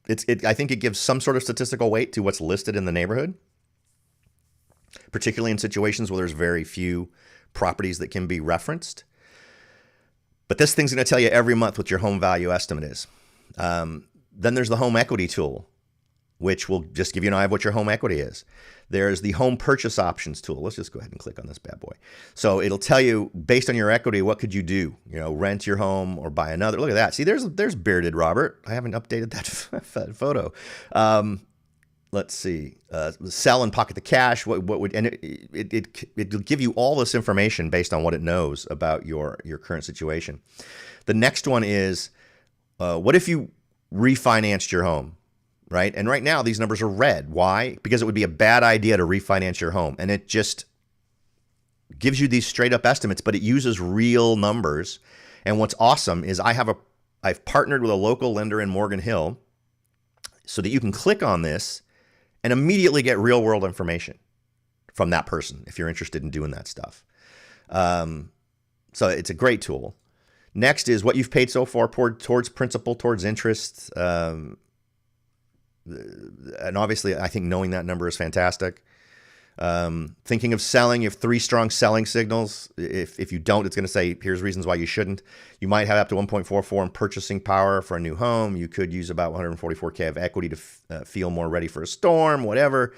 I think it gives some sort of statistical weight to what's listed in the neighborhood, particularly in situations where there's very few properties that can be referenced. But this thing's going to tell you every month what your home value estimate is. Then there's the home equity tool, which will just give you an idea of what your home equity is. There's the home purchase options tool. Let's just go ahead and click on this bad boy. So it'll tell you, based on your equity, what could you do? You know, rent your home or buy another. Look at that. See, there's bearded Robert. I haven't updated that photo. Let's see. Sell and pocket the cash. What would, and it'll give you all this information based on what it knows about your current situation. The next one is, what if you refinanced your home, right? And right now these numbers are red. Why? Because it would be a bad idea to refinance your home. And it just gives you these straight up estimates, but it uses real numbers. And what's awesome is I've partnered with a local lender in Morgan Hill so that you can click on this and immediately get real world information from that person if you're interested in doing that stuff. So it's a great tool. Next is what you've paid so far towards principal, towards interest. And obviously, I think knowing that number is fantastic. Thinking of selling, you have 3 strong selling signals. If you don't, it's going to say, here's reasons why you shouldn't. You might have up to 1.44 in purchasing power for a new home. You could use about 144K of equity to feel more ready for a storm, whatever.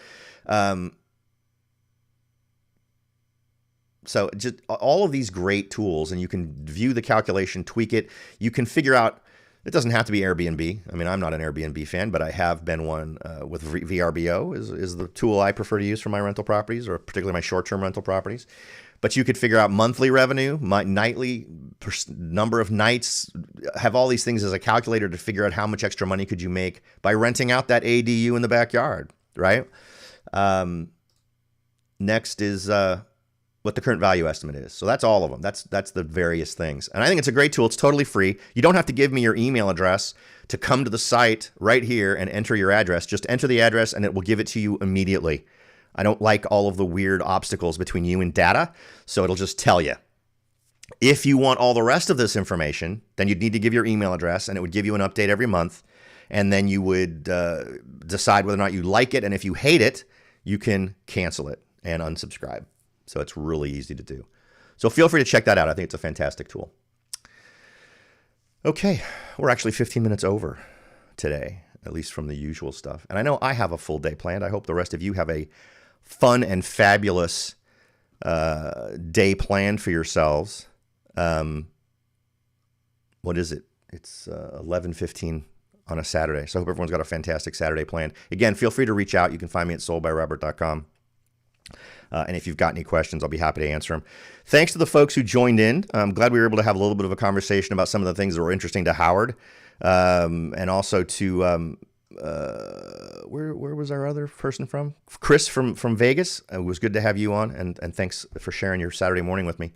So just all of these great tools, and you can view the calculation, tweak it. You can figure out, it doesn't have to be Airbnb. I mean, I'm not an Airbnb fan, but I have been one with VRBO is the tool I prefer to use for my rental properties, or particularly my short-term rental properties. But you could figure out monthly revenue, my nightly number of nights, have all these things as a calculator to figure out how much extra money could you make by renting out that ADU in the backyard, right? Next is what the current value estimate is. So that's all of them. That's the various things. And I think it's a great tool. It's totally free. You don't have to give me your email address to come to the site right here and enter your address. Just enter the address and it will give it to you immediately. I don't like all of the weird obstacles between you and data, so it'll just tell you. If you want all the rest of this information, then you'd need to give your email address, and it would give you an update every month. And then you would decide whether or not you like it. And if you hate it, you can cancel it and unsubscribe. So it's really easy to do. So feel free to check that out. I think it's a fantastic tool. Okay, we're actually 15 minutes over today, at least from the usual stuff. And I know I have a full day planned. I hope the rest of you have a fun and fabulous day planned for yourselves. What is it? It's 11:15 on a Saturday. So I hope everyone's got a fantastic Saturday planned. Again, feel free to reach out. You can find me at soldbyrobert.com. And if you've got any questions, I'll be happy to answer them. Thanks to the folks who joined in. I'm glad we were able to have a little bit of a conversation about some of the things that were interesting to Howard. And also to, where was our other person from? Chris from Vegas. It was good to have you on. And thanks for sharing your Saturday morning with me.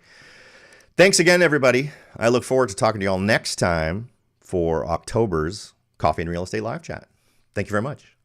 Thanks again, everybody. I look forward to talking to you all next time for October's Coffee and Real Estate Live Chat. Thank you very much.